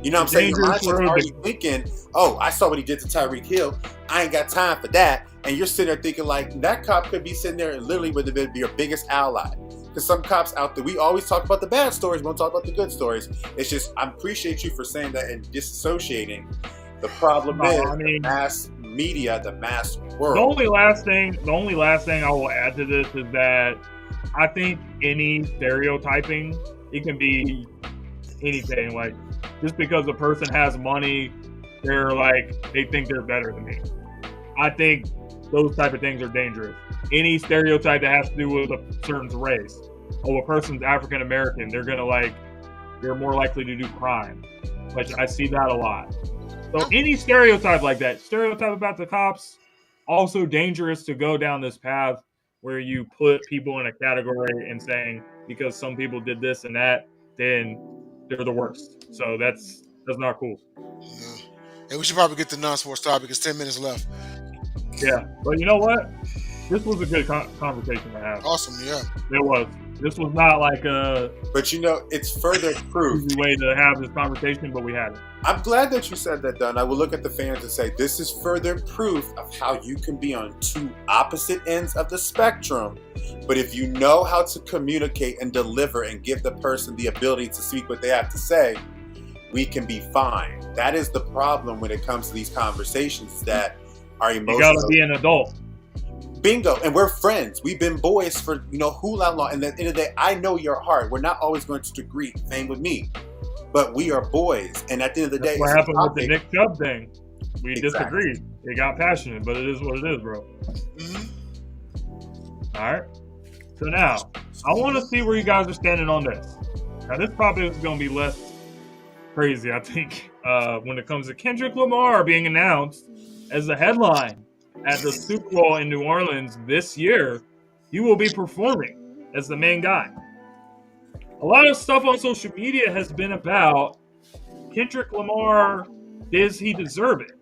You know what I'm saying? Your mindset's already thinking, I saw what he did to Tyreek Hill. I ain't got time for that. And you're sitting there thinking like that cop could be sitting there and literally would be your biggest ally. Because some cops out there, we always talk about the bad stories, we don't talk about the good stories. It's just, I appreciate you for saying that and disassociating. The problem is the mass media, the mass world. The only last thing I will add to this is that I think any stereotyping, it can be anything. Like just because a person has money, they think they're better than me. I think those type of things are dangerous. Any stereotype that has to do with a certain race. A person's African American, they're more likely to do crime. Which I see that a lot. So any stereotype like that, stereotype about the cops, also dangerous to go down this path where you put people in a category and saying because some people did this and that, then they're the worst. So that's not cool. And we should probably get to non-sports topic. It's 10 minutes left. Yeah, but you know what? this was a good conversation to have. Awesome, yeah. It was. This was not like a But it's further proof. easy way to have this conversation, but we had it. I'm glad that you said that, Don. I will look at the fans and say, this is further proof of how you can be on two opposite ends of the spectrum. But if you know how to communicate and deliver and give the person the ability to speak what they have to say, we can be fine. That is the problem when it comes to these conversations that are emotional. You gotta be an adult. Bingo. And we're friends. We've been boys for, who long. And at the end of the day, I know your heart. We're not always going to agree. Same with me. But we are boys. And at the end of the day, what happened with the Nick Chubb thing. We Exactly. disagreed. It got passionate, but it is what it is, bro. Mm-hmm. All right. So now, I want to see where you guys are standing on this. Now, this probably is going to be less crazy, I think, when it comes to Kendrick Lamar being announced as the headline at the Super Bowl in New Orleans this year. He will be performing as the main guy. A lot of stuff on social media has been about Kendrick Lamar, does he deserve it?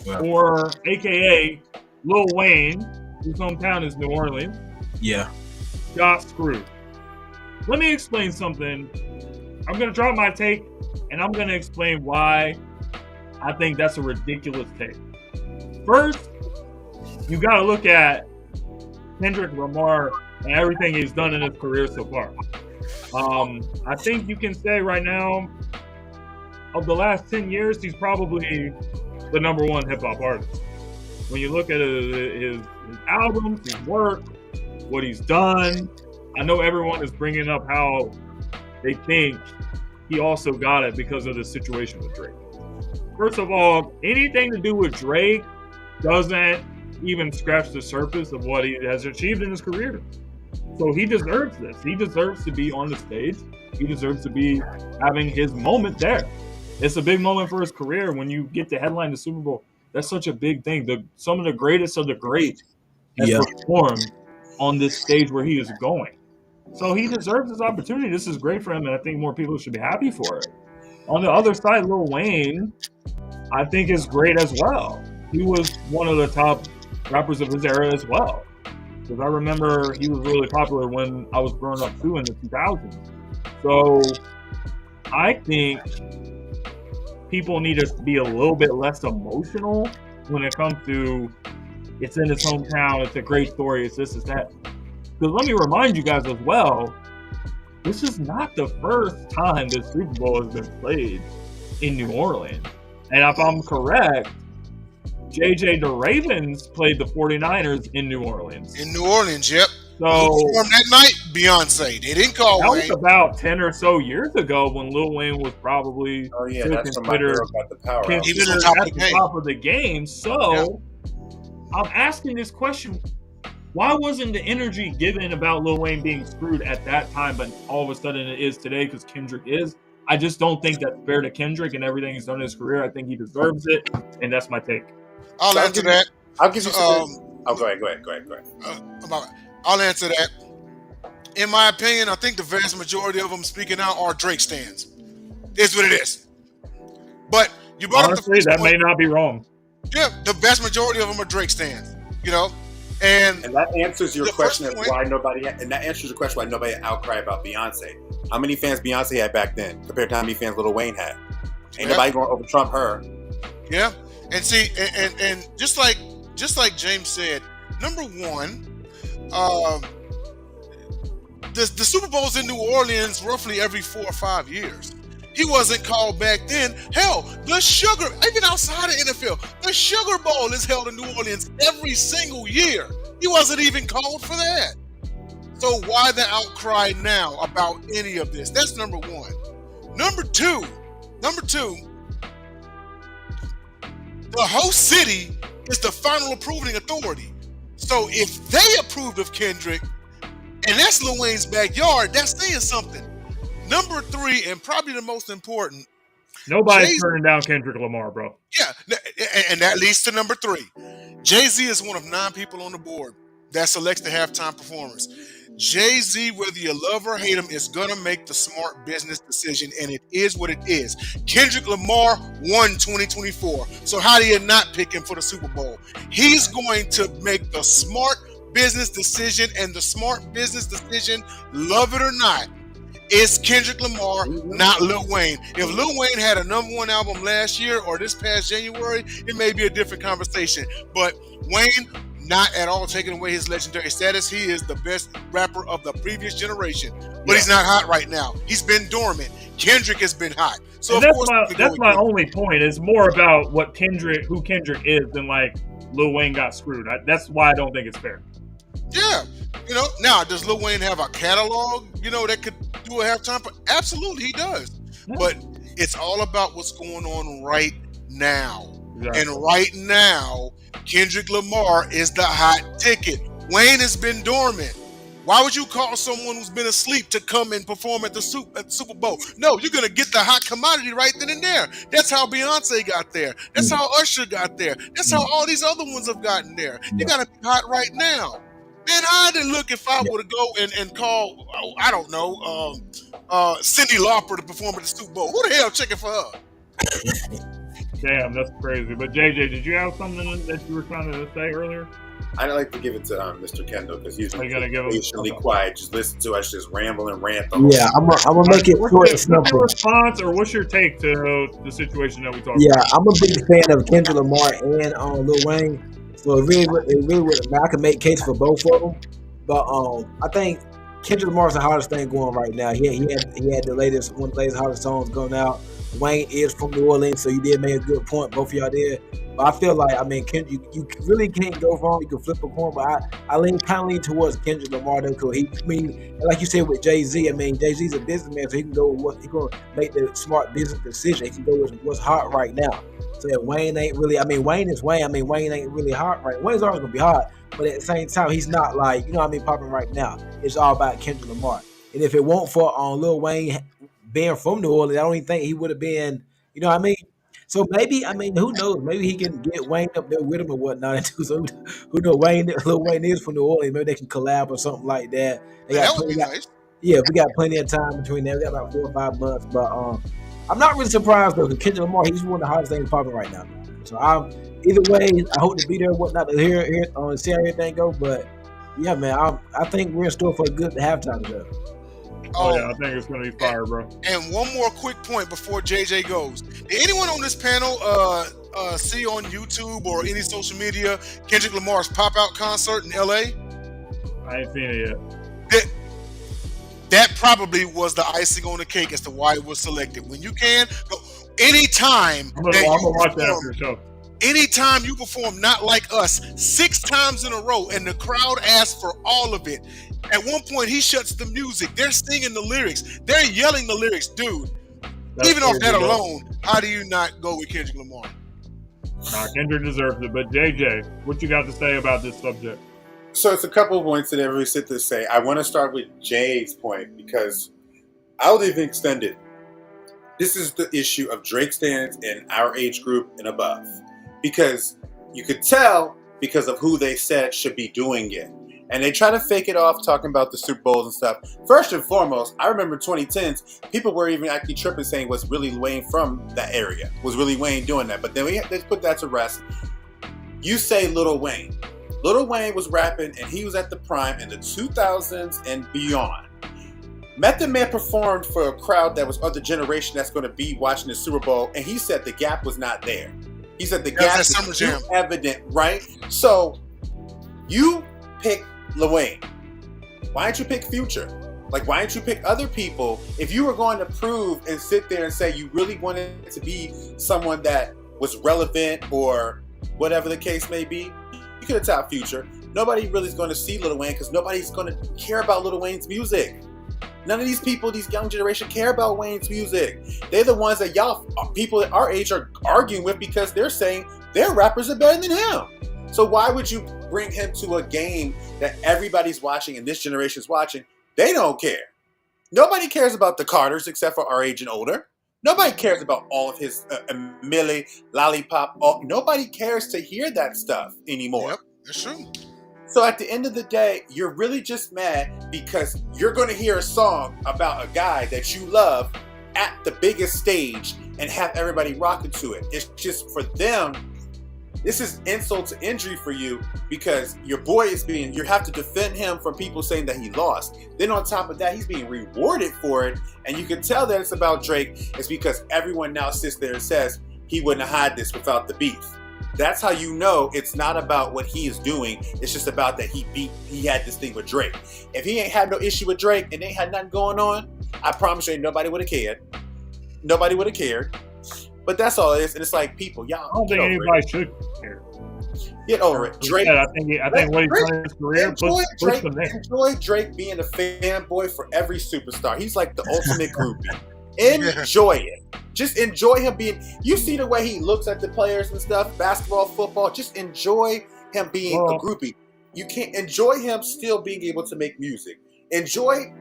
Yeah. Or AKA Lil Wayne, whose hometown is New Orleans, Yeah. got screwed. Let me explain something. I'm going to drop my take, and I'm going to explain why I think that's a ridiculous take. First, you got to look at Kendrick Lamar and everything he's done in his career so far. I think you can say right now, of the last 10 years, he's probably the number one hip-hop artist. When you look at his albums, his work, what he's done, I know everyone is bringing up how they think he also got it because of the situation with Drake. First of all, anything to do with Drake doesn't even scratch the surface of what he has achieved in his career. So he deserves this. He deserves to be on the stage. He deserves to be having his moment there. It's a big moment for his career when you get to headline the Super Bowl. That's such a big thing. Some of the greatest of the great have performed on this stage where he is going. So he deserves this opportunity. This is great for him, and I think more people should be happy for it. On the other side, Lil Wayne, I think is great as well. He was one of the top rappers of his era as well. Because I remember he was really popular when I was growing up too in the 2000s. So I think people need to be a little bit less emotional when it comes to it's in his hometown, it's a great story, it's this, it's that. Because let me remind you guys as well, this is not the first time this Super Bowl has been played in New Orleans. And if I'm correct, JJ the Ravens played the 49ers in New Orleans. In New Orleans, yep. So that night, Beyonce. They didn't call that Wayne. was about 10 or so years ago when Lil Wayne was probably That's when my girl got the power out. He was considered on top at of the the game. top of the game. So I'm asking this question. Why wasn't the energy given about Lil Wayne being screwed at that time, but all of a sudden it is today because Kendrick is? I just don't think that's fair to Kendrick and everything he's done in his career. I think he deserves it, and that's my take. I'll answer that. I'll give you some. Go ahead. I'll answer that. In my opinion, I think the vast majority of them speaking out are Drake stans. It's what it is. But you brought Honestly, up the that point. may not be wrong. Yeah, the vast majority of them are Drake stans. And that answers your question first of point- why nobody. And that answers your question why nobody outcry about Beyonce. How many fans Beyonce had back then compared to how many fans Lil Wayne had? Ain't nobody going to over Trump her. Yeah, and see, and just like James said, number one, the Super Bowl's in New Orleans roughly every 4 or 5 years. He wasn't called back then. Hell, the Sugar, even outside of NFL, the Sugar Bowl is held in New Orleans every single year. He wasn't even called for that. So why the outcry now about any of this? That's number one. Number two, the host city is the final approving authority. So if they approved of Kendrick, and that's Lil Wayne's backyard, that's saying something. Number three, and probably the most important, Nobody's turning down Kendrick Lamar, bro. Yeah, and that leads to number three. Jay-Z is one of 9 people on the board that selects the halftime performers. Jay-Z, whether you love or hate him, is going to make the smart business decision, and it is what it is. Kendrick Lamar won 2024, so how do you not pick him for the Super Bowl? He's going to make the smart business decision, and the smart business decision, love it or not, is Kendrick Lamar, not Lil Wayne. If Lil Wayne had a #1 album last year or this past January, it may be a different conversation. But Wayne, not at all taking away his legendary status. He is the best rapper of the previous generation. But he's not hot right now. He's been dormant. Kendrick has been hot. So that's my only point. It's more about who Kendrick is than like Lil Wayne got screwed. That's why I don't think it's fair. Yeah. Now, does Lil Wayne have a catalog, that could do a halftime? Absolutely, he does. Yeah. But it's all about what's going on right now. Exactly. And right now, Kendrick Lamar is the hot ticket. Wayne has been dormant. Why would you call someone who's been asleep to come and perform at the Super Bowl? No, you're going to get the hot commodity right then and there. That's how Beyonce got there. That's how Usher got there. That's how all these other ones have gotten there. You got to be hot right now. Man, I didn't look if I were to go and call, I don't know, Cyndi Lauper to perform at the Super Bowl. Who the hell checking for her? Damn, that's crazy. But JJ, did you have something that you were trying to say earlier? I'd like to give it to Mr. Kendall because he's patiently quiet. Just listen to us just ramble and rant. Yeah, I'm gonna make it short and simple. What's your response or what's your take to the situation that we talked about? Yeah, I'm a big fan of Kendrick Lamar and Lil Wayne. So it really would. I can make case for both of them, but I think Kendrick Lamar's the hottest thing going right now. He had one of the latest hottest songs going out. Wayne is from New Orleans, so you did make a good point. Both of y'all did. But I feel like, Kendrick, you really can't go wrong. You can flip a coin, but I kind of lean towards Kendrick Lamar though, because like you said with Jay-Z, Jay-Z's a businessman, so he can go with he gonna make the smart business decision. He can go with what's hot right now. So yeah, Wayne ain't really. Wayne is Wayne. Wayne ain't really hot right. Wayne's always gonna be hot, but at the same time, he's not like popping right now. It's all about Kendrick Lamar. And if it weren't for Lil Wayne being from New Orleans, I don't even think he would have been. So maybe, who knows? Maybe he can get Wayne up there with him or whatnot. So who knows? Lil Wayne is from New Orleans. Maybe they can collab or something like that. That would be nice. Yeah, we got plenty of time between them. We got about 4 or 5 months. But I'm not really surprised though, because Kendrick Lamar, he's one of the hottest things popping right now. So either way, I hope to be there, whatnot, to hear see how everything go. But yeah, man, I think we're in store for a good halftime show. Oh yeah, I think it's gonna be fire, bro. And one more quick point before JJ goes. Did anyone on this panel see on YouTube or any social media Kendrick Lamar's pop-out concert in LA? I ain't seen it yet. That probably was the icing on the cake as to why it was selected. When you can go anytime I'm gonna watch that after the show. Anytime you perform Not Like Us 6 times in a row and the crowd asks for all of it. At one point, he shuts the music. They're singing the lyrics. They're yelling the lyrics. Dude, even off that alone, how do you not go with Kendrick Lamar? Nah, Kendrick deserves it. But JJ, what you got to say about this subject? So it's a couple of points that everybody sit to say. I want to start with Jay's point because I'll even extend it. This is the issue of Drake stands in our age group and above. Because you could tell because of who they said should be doing it. And they try to fake it off talking about the Super Bowls and stuff. First and foremost, I remember 2010s, people were even actually tripping saying, was really Wayne from that area? Was really Wayne doing that? But then they put that to rest. You say Lil Wayne. Lil Wayne was rapping and he was at the prime in the 2000s and beyond. Method Man performed for a crowd that was of the generation that's going to be watching the Super Bowl, and he said the gap was not there. He said the gap is too evident, right? So you pick Lil Wayne. Why didn't you pick Future? Like, why didn't you pick other people? If you were going to prove and sit there and say you really wanted to be someone that was relevant or whatever the case may be, you could have tapped Future. Nobody really is going to see Lil Wayne because nobody's going to care about Lil Wayne's music. None of these people, these young generation, care about Wayne's music. They're the ones that y'all, people at our age, are arguing with because they're saying their rappers are better than him. So why would you bring him to a game that everybody's watching and this generation's watching? They don't care. Nobody cares about the Carters except for our age and older. Nobody cares about all of his Millie, Lollipop. Nobody cares to hear that stuff anymore. Yep, that's true. So at the end of the day, you're really just mad because you're going to hear a song about a guy that you love at the biggest stage and have everybody rocking to it. It's just for them, This is insult to injury for you because your boy is you have to defend him from people saying that he lost. Then on top of that, he's being rewarded for it. And you can tell that it's about Drake. It's because everyone now sits there and says he wouldn't have had this without the beef. That's how you know it's not about what he is doing. It's just about that he had this thing with Drake. If he ain't had no issue with Drake and they ain't had nothing going on, I promise you nobody would have cared. Nobody would have cared. But that's all it is. And it's like, people, y'all. I don't think anybody should care. Get over it. Drake. I think what he's done in his career enjoy Drake being a fanboy for every superstar. He's like the ultimate groupie. Enjoy it. Just enjoy him being. You see the way he looks at the players and stuff, basketball, football. Just enjoy him being a groupie. You can't enjoy him still being able to make music. Enjoy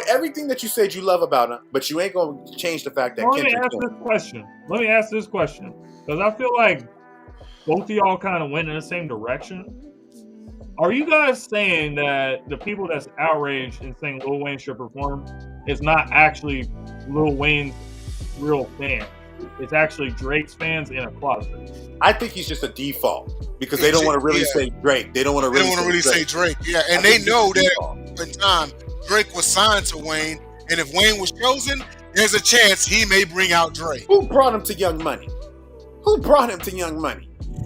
everything that you said you love about him, but you ain't gonna change the fact that. Let me ask this question because I feel like both of y'all kind of went in the same direction. Are you guys saying that the people that's outraged and saying Lil Wayne should perform is not actually Lil Wayne's real fan? It's actually Drake's fans in a closet. I think he's just a default because they don't want to really say Drake. They don't want to really say Drake. Yeah, and they know that in time Drake was signed to Wayne, and if Wayne was chosen, there's a chance he may bring out Drake. Who brought him to Young Money?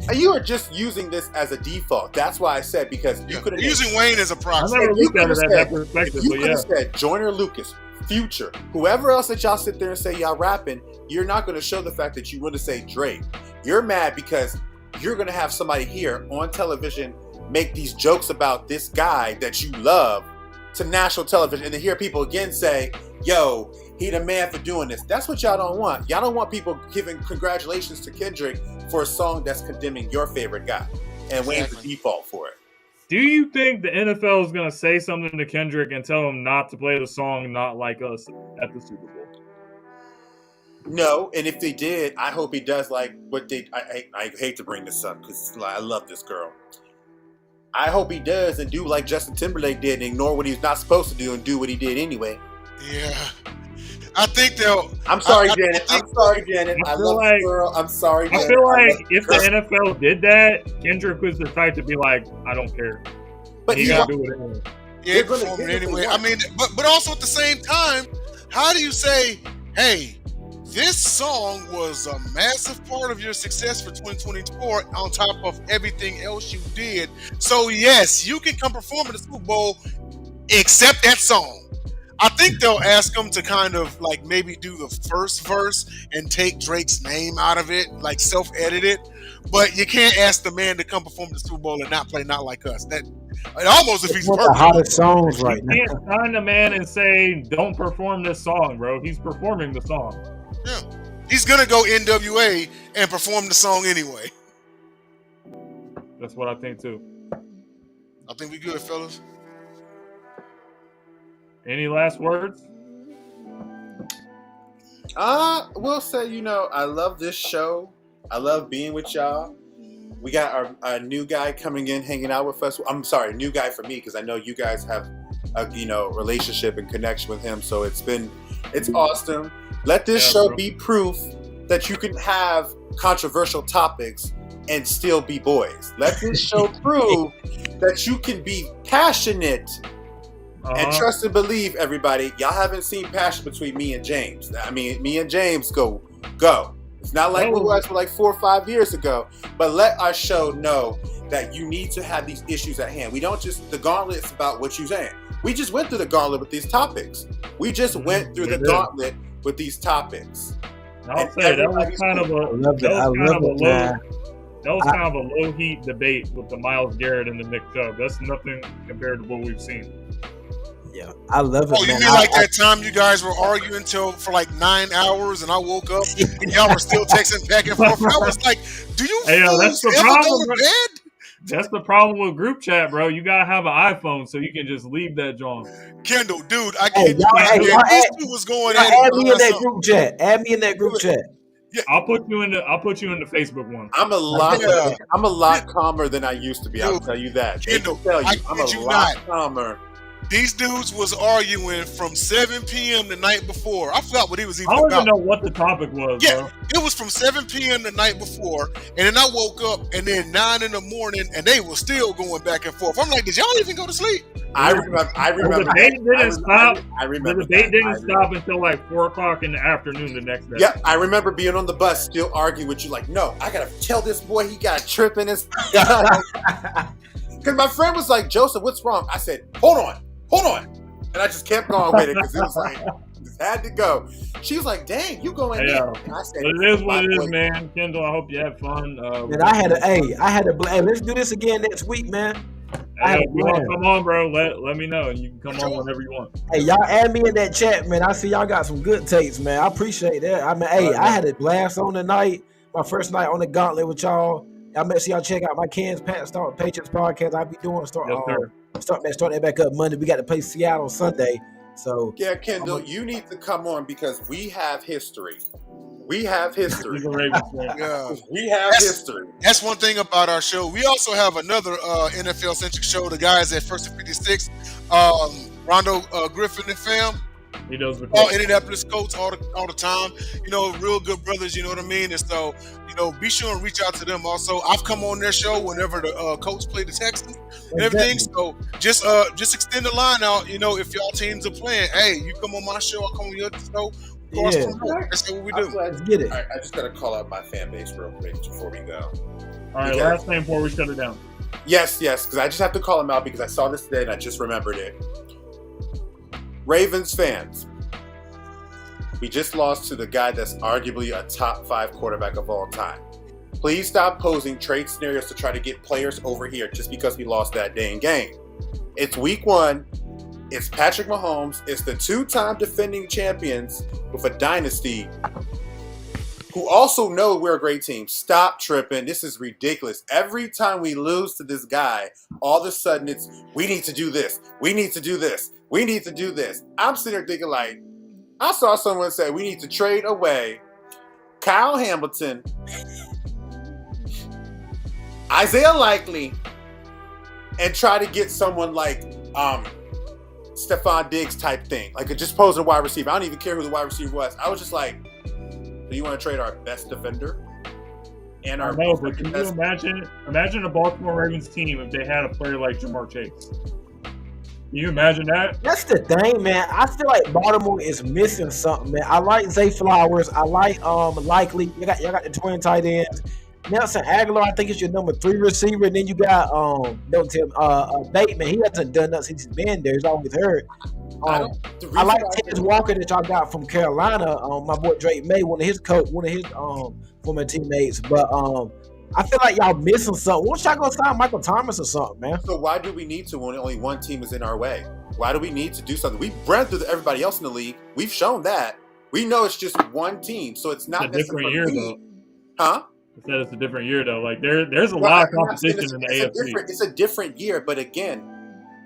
And you are just using this as a default. That's why I said because you could have using Wayne as a proxy. I never looked at it as that perspective. You could have said Joyner Lucas, Future, whoever else that y'all sit there and say y'all rapping. You're not going to show the fact that you want to say Drake. You're mad because you're going to have somebody here on television make these jokes about this guy that you love to national television, and to hear people again say, "Yo, he the man for doing this." That's what y'all don't want. Y'all don't want people giving congratulations to Kendrick for a song that's condemning your favorite guy, and Wayne's the default for it. Do you think the NFL is going to say something to Kendrick and tell him not to play the song "Not Like Us" at the Super Bowl? No, and if they did, I hope he does like what they. I hate to bring this up because I love this girl. I hope he does and do like Justin Timberlake did and ignore what he's not supposed to do and do what he did anyway. Yeah. I think they'll. I'm sorry, Janet. I love this girl. I'm sorry, Janet. I feel like if the NFL did that, Kendrick was the type to be like, I don't care. But he gotta do it anyway. Yeah, perform it anyway. I mean, but also at the same time, how do you say, hey, this song was a massive part of your success for 2024 on top of everything else you did. So yes, you can come perform at the Super Bowl, except that song. I think they'll ask him to kind of like maybe do the first verse and take Drake's name out of it, like self-edit it. But you can't ask the man to come perform at the Super Bowl and not play Not Like Us. That it almost if he's the hottest songs right now. You can't sign the man and say, don't perform this song, bro. He's performing the song. Yeah. He's going to go NWA and perform the song anyway. That's what I think, too. I think we good, fellas. Any last words? We'll say, I love this show. I love being with y'all. We got our new guy coming in, hanging out with us. I'm sorry, new guy for me, because I know you guys have a relationship and connection with him. So it's awesome. Let this show be proof that you can have controversial topics and still be boys. Let this show prove that you can be passionate and trust and believe, everybody. Y'all haven't seen passion between me and James. I mean, me and James go. It's not like we was for like 4 or 5 years ago. But let our show know that you need to have these issues at hand. We don't just, the gauntlet is about what you're saying. We just went through the gauntlet with these topics. We just went through the gauntlet with these topics. I'll say that was kind of a low heat debate with the Myles Garrett and the Nick Chubb. That's nothing compared to what we've seen. Yeah, I love it. Oh, you mean like that time you guys were arguing for like 9 hours, and I woke up and y'all were still texting back and forth. I was like, "Do you that's the ever problem, go to bed?" That's the problem with group chat, bro. You gotta have an iPhone so you can just leave that joint. Kendall, dude, I can't. These two was going at it. Add me in that group chat. Add me in that group chat. Yeah. I'll put you in the Facebook one. I'm a lot calmer than I used to be. I'll tell you that. Kendall, I'm a lot calmer These dudes was arguing from 7 p.m. the night before. I forgot what he was even I don't about. even know what the topic was, Yeah, bro. it was from 7 p.m. the night before, and then I woke up, and then 9 in the morning, and they were still going back and forth. I'm like, did y'all even go to sleep? I remember. The debate didn't stop. I remember. The debate didn't stop until like 4 o'clock in the afternoon the next day. Yep, I remember being on the bus, still arguing with you. Like, no, I gotta tell this boy he got tripping his. Because my friend was like, Joseph, what's wrong? I said, hold on, and I just kept going with it because it was like, just had to go. She was like, dang, you going in? And I said, but it is what it is, man. Kendall, I hope you had fun. And I had hey, let's do this again next week, man. Hey, if you want to come on, bro, let me know, and you can come on whenever you want. Hey, y'all add me in that chat, man. I see y'all got some good takes, man. I appreciate that. I mean, hey, I had a blast on the night. My first night on the Gauntlet with y'all. I make sure y'all check out my Cans Pat Start Patriots podcast. I'll be doing start that back up Monday. We got to play Seattle Sunday. So yeah, Kendall, you need to come on because we have history. We have history. Yeah. We have history. That's one thing about our show. We also have another NFL-centric show, the guys at First and 56, Rondo Griffin and fam. He does the all Indianapolis Colts all the time. You know, real good brothers, you know what I mean? And so, you know, be sure and reach out to them also. I've come on their show whenever the Colts play the Texans and everything. So just extend the line out, you know, if y'all teams are playing. Hey, you come on my show, I'll come on your show. Yeah. That's what we do. Let's get it. All right, I just got to call out my fan base real quick before we go. All right, last thing before we shut it down. Yes, because I just have to call him out because I saw this today and I just remembered it. Ravens fans, we just lost to the guy that's arguably a top 5 quarterback of all time. Please stop posing trade scenarios to try to get players over here just because we lost that dang game. It's week 1. It's Patrick Mahomes. It's the 2-time defending champions with a dynasty who also know we're a great team. Stop tripping. This is ridiculous. Every time we lose to this guy, all of a sudden it's, we need to do this. We need to do this. We need to do this. I'm sitting there thinking like, I saw someone say we need to trade away Kyle Hamilton, Isaiah Likely, and try to get someone like Stephon Diggs type thing. Like just posing a wide receiver. I don't even care who the wide receiver was. I was just like, do you want to trade our best defender? And our but can you imagine a Baltimore Ravens team if they had a player like Jamar Chase? Can you imagine that? That's the thing, man. I feel like Baltimore is missing something, man. I like Zay Flowers. I like Likely. You got the twin tight ends. Nelson Aguilar, I think, is your number 3 receiver. And then you got Bateman. He hasn't done nothing since he's been there. He's always hurt. I like Tez Walker that y'all got from Carolina. My boy Drake May, one of his former teammates. But I feel like y'all missing something. Why don't y'all go sign Michael Thomas or something, man? So why do we need to when only one team is in our way? Why do we need to do something? We've ran through everybody else in the league. We've shown that. We know it's just one team, so it's not a different year, though. Huh? I said it's a different year, though. Like there's a lot of competition in the AFC. It's a different year, but again,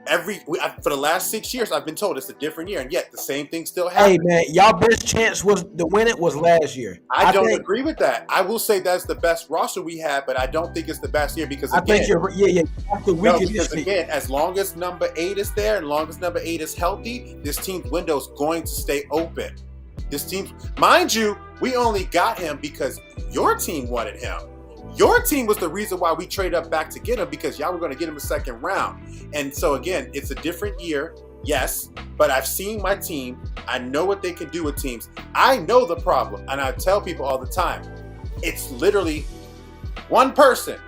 for the last 6 years, I've been told it's a different year, and yet the same thing still happens. Hey, man, y'all best chance was to win it was last year. I don't agree with that. I will say that's the best roster we had, but I don't think it's the best year because again, as long as number 8 is there, and as long as number 8 is healthy, this team's window is going to stay open. This team, mind you, we only got him because your team wanted him. Your team was the reason why we traded up back to get him because y'all were going to get him a second round. And so, again, it's a different year, yes, but I've seen my team. I know what they can do with teams. I know the problem, and I tell people all the time, it's literally one person,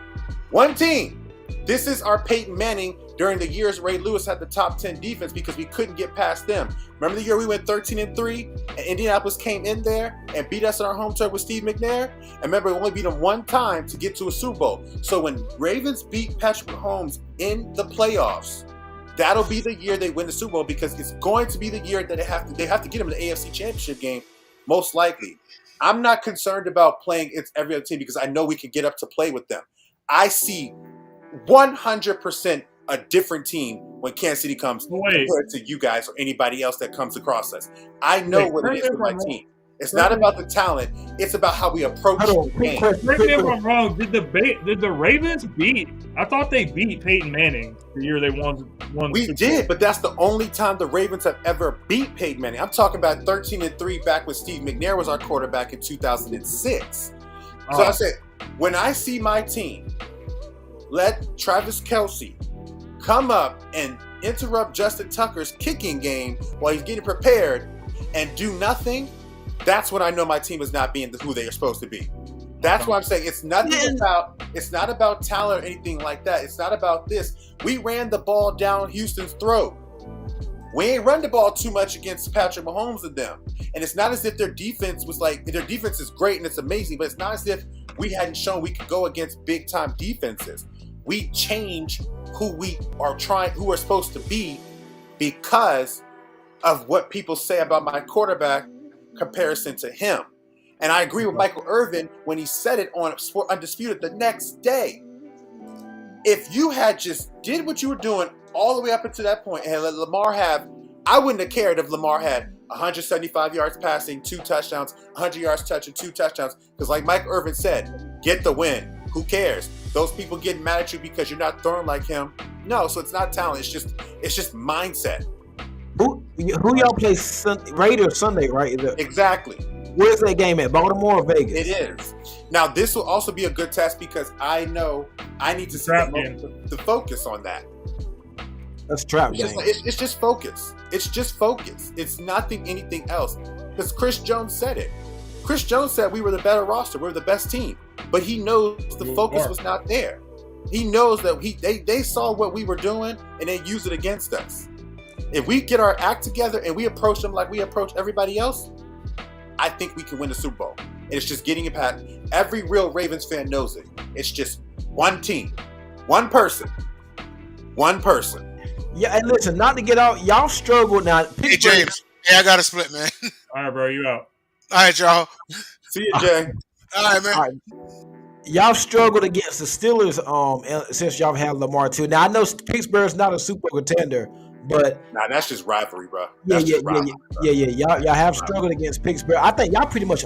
one team. This is our Peyton Manning during the years Ray Lewis had the top 10 defense because we couldn't get past them. Remember the year we went 13-3 and Indianapolis came in there and beat us on our home turf with Steve McNair? And remember, we only beat them one time to get to a Super Bowl. So when Ravens beat Patrick Mahomes in the playoffs, that'll be the year they win the Super Bowl because it's going to be the year that they have to get them in the AFC Championship game, most likely. I'm not concerned about playing every other team because I know we can get up to play with them. I see 100% a different team when Kansas City comes compared to you guys or anybody else that comes across us. I know what it is with my team. It's not about the talent. It's about how we approach Hold the on, quick game. question. Correct me if I'm wrong. Did the Ravens beat? I thought they beat Peyton Manning the year they won. We Super did, Bowl. but that's the only time the Ravens have ever beat Peyton Manning. I'm talking about 13-3 back when Steve McNair was our quarterback in 2006. So I said, when I see my team let Travis Kelce come up and interrupt Justin Tucker's kicking game while he's getting prepared and do nothing, that's when I know my team is not being who they are supposed to be. That's why I'm saying it's not about talent or anything like that. It's not about this. We ran the ball down Houston's throat. We ain't run the ball too much against Patrick Mahomes and them. And it's not as if their defense is great and it's amazing, but it's not as if we hadn't shown we could go against big time defenses. We change who we are who we're supposed to be because of what people say about my quarterback comparison to him. And I agree with Michael Irvin when he said it on Sport Undisputed the next day. If you had just did what you were doing all the way up until that point and let Lamar I wouldn't have cared if Lamar had 175 yards passing, 2 touchdowns, 100 yards touching, 2 touchdowns. Because like Mike Irvin said, get the win. Who cares? Those people getting mad at you because you're not throwing like him. No, so it's not talent. It's just mindset. Who y'all play Raiders Sunday, right? Exactly. Where's that game at? Baltimore or Vegas? It is. Now, this will also be a good test because I know I need to see the focus on that. That's trap game. It's just focus. It's just focus. It's nothing, anything else. Because Chris Jones said it. Chris Jones said we were the better roster. We were the best team. But he knows the focus was not there. He knows that they saw what we were doing and they used it against us. If we get our act together and we approach them like we approach everybody else, I think we can win the Super Bowl. And it's just getting it past. Every real Ravens fan knows it. It's just one team, one person. Yeah, and listen, not to get out, y'all struggle now. Hey, James. Hey, I got a split, man. All right, bro, you out. All right, y'all. See you, Jay. All right, man. All right. Y'all struggled against the Steelers since y'all have Lamar too. Now I know Pittsburgh's not a super contender, but that's just rivalry, bro. Yeah. Y'all have struggled against Pittsburgh. I think y'all pretty much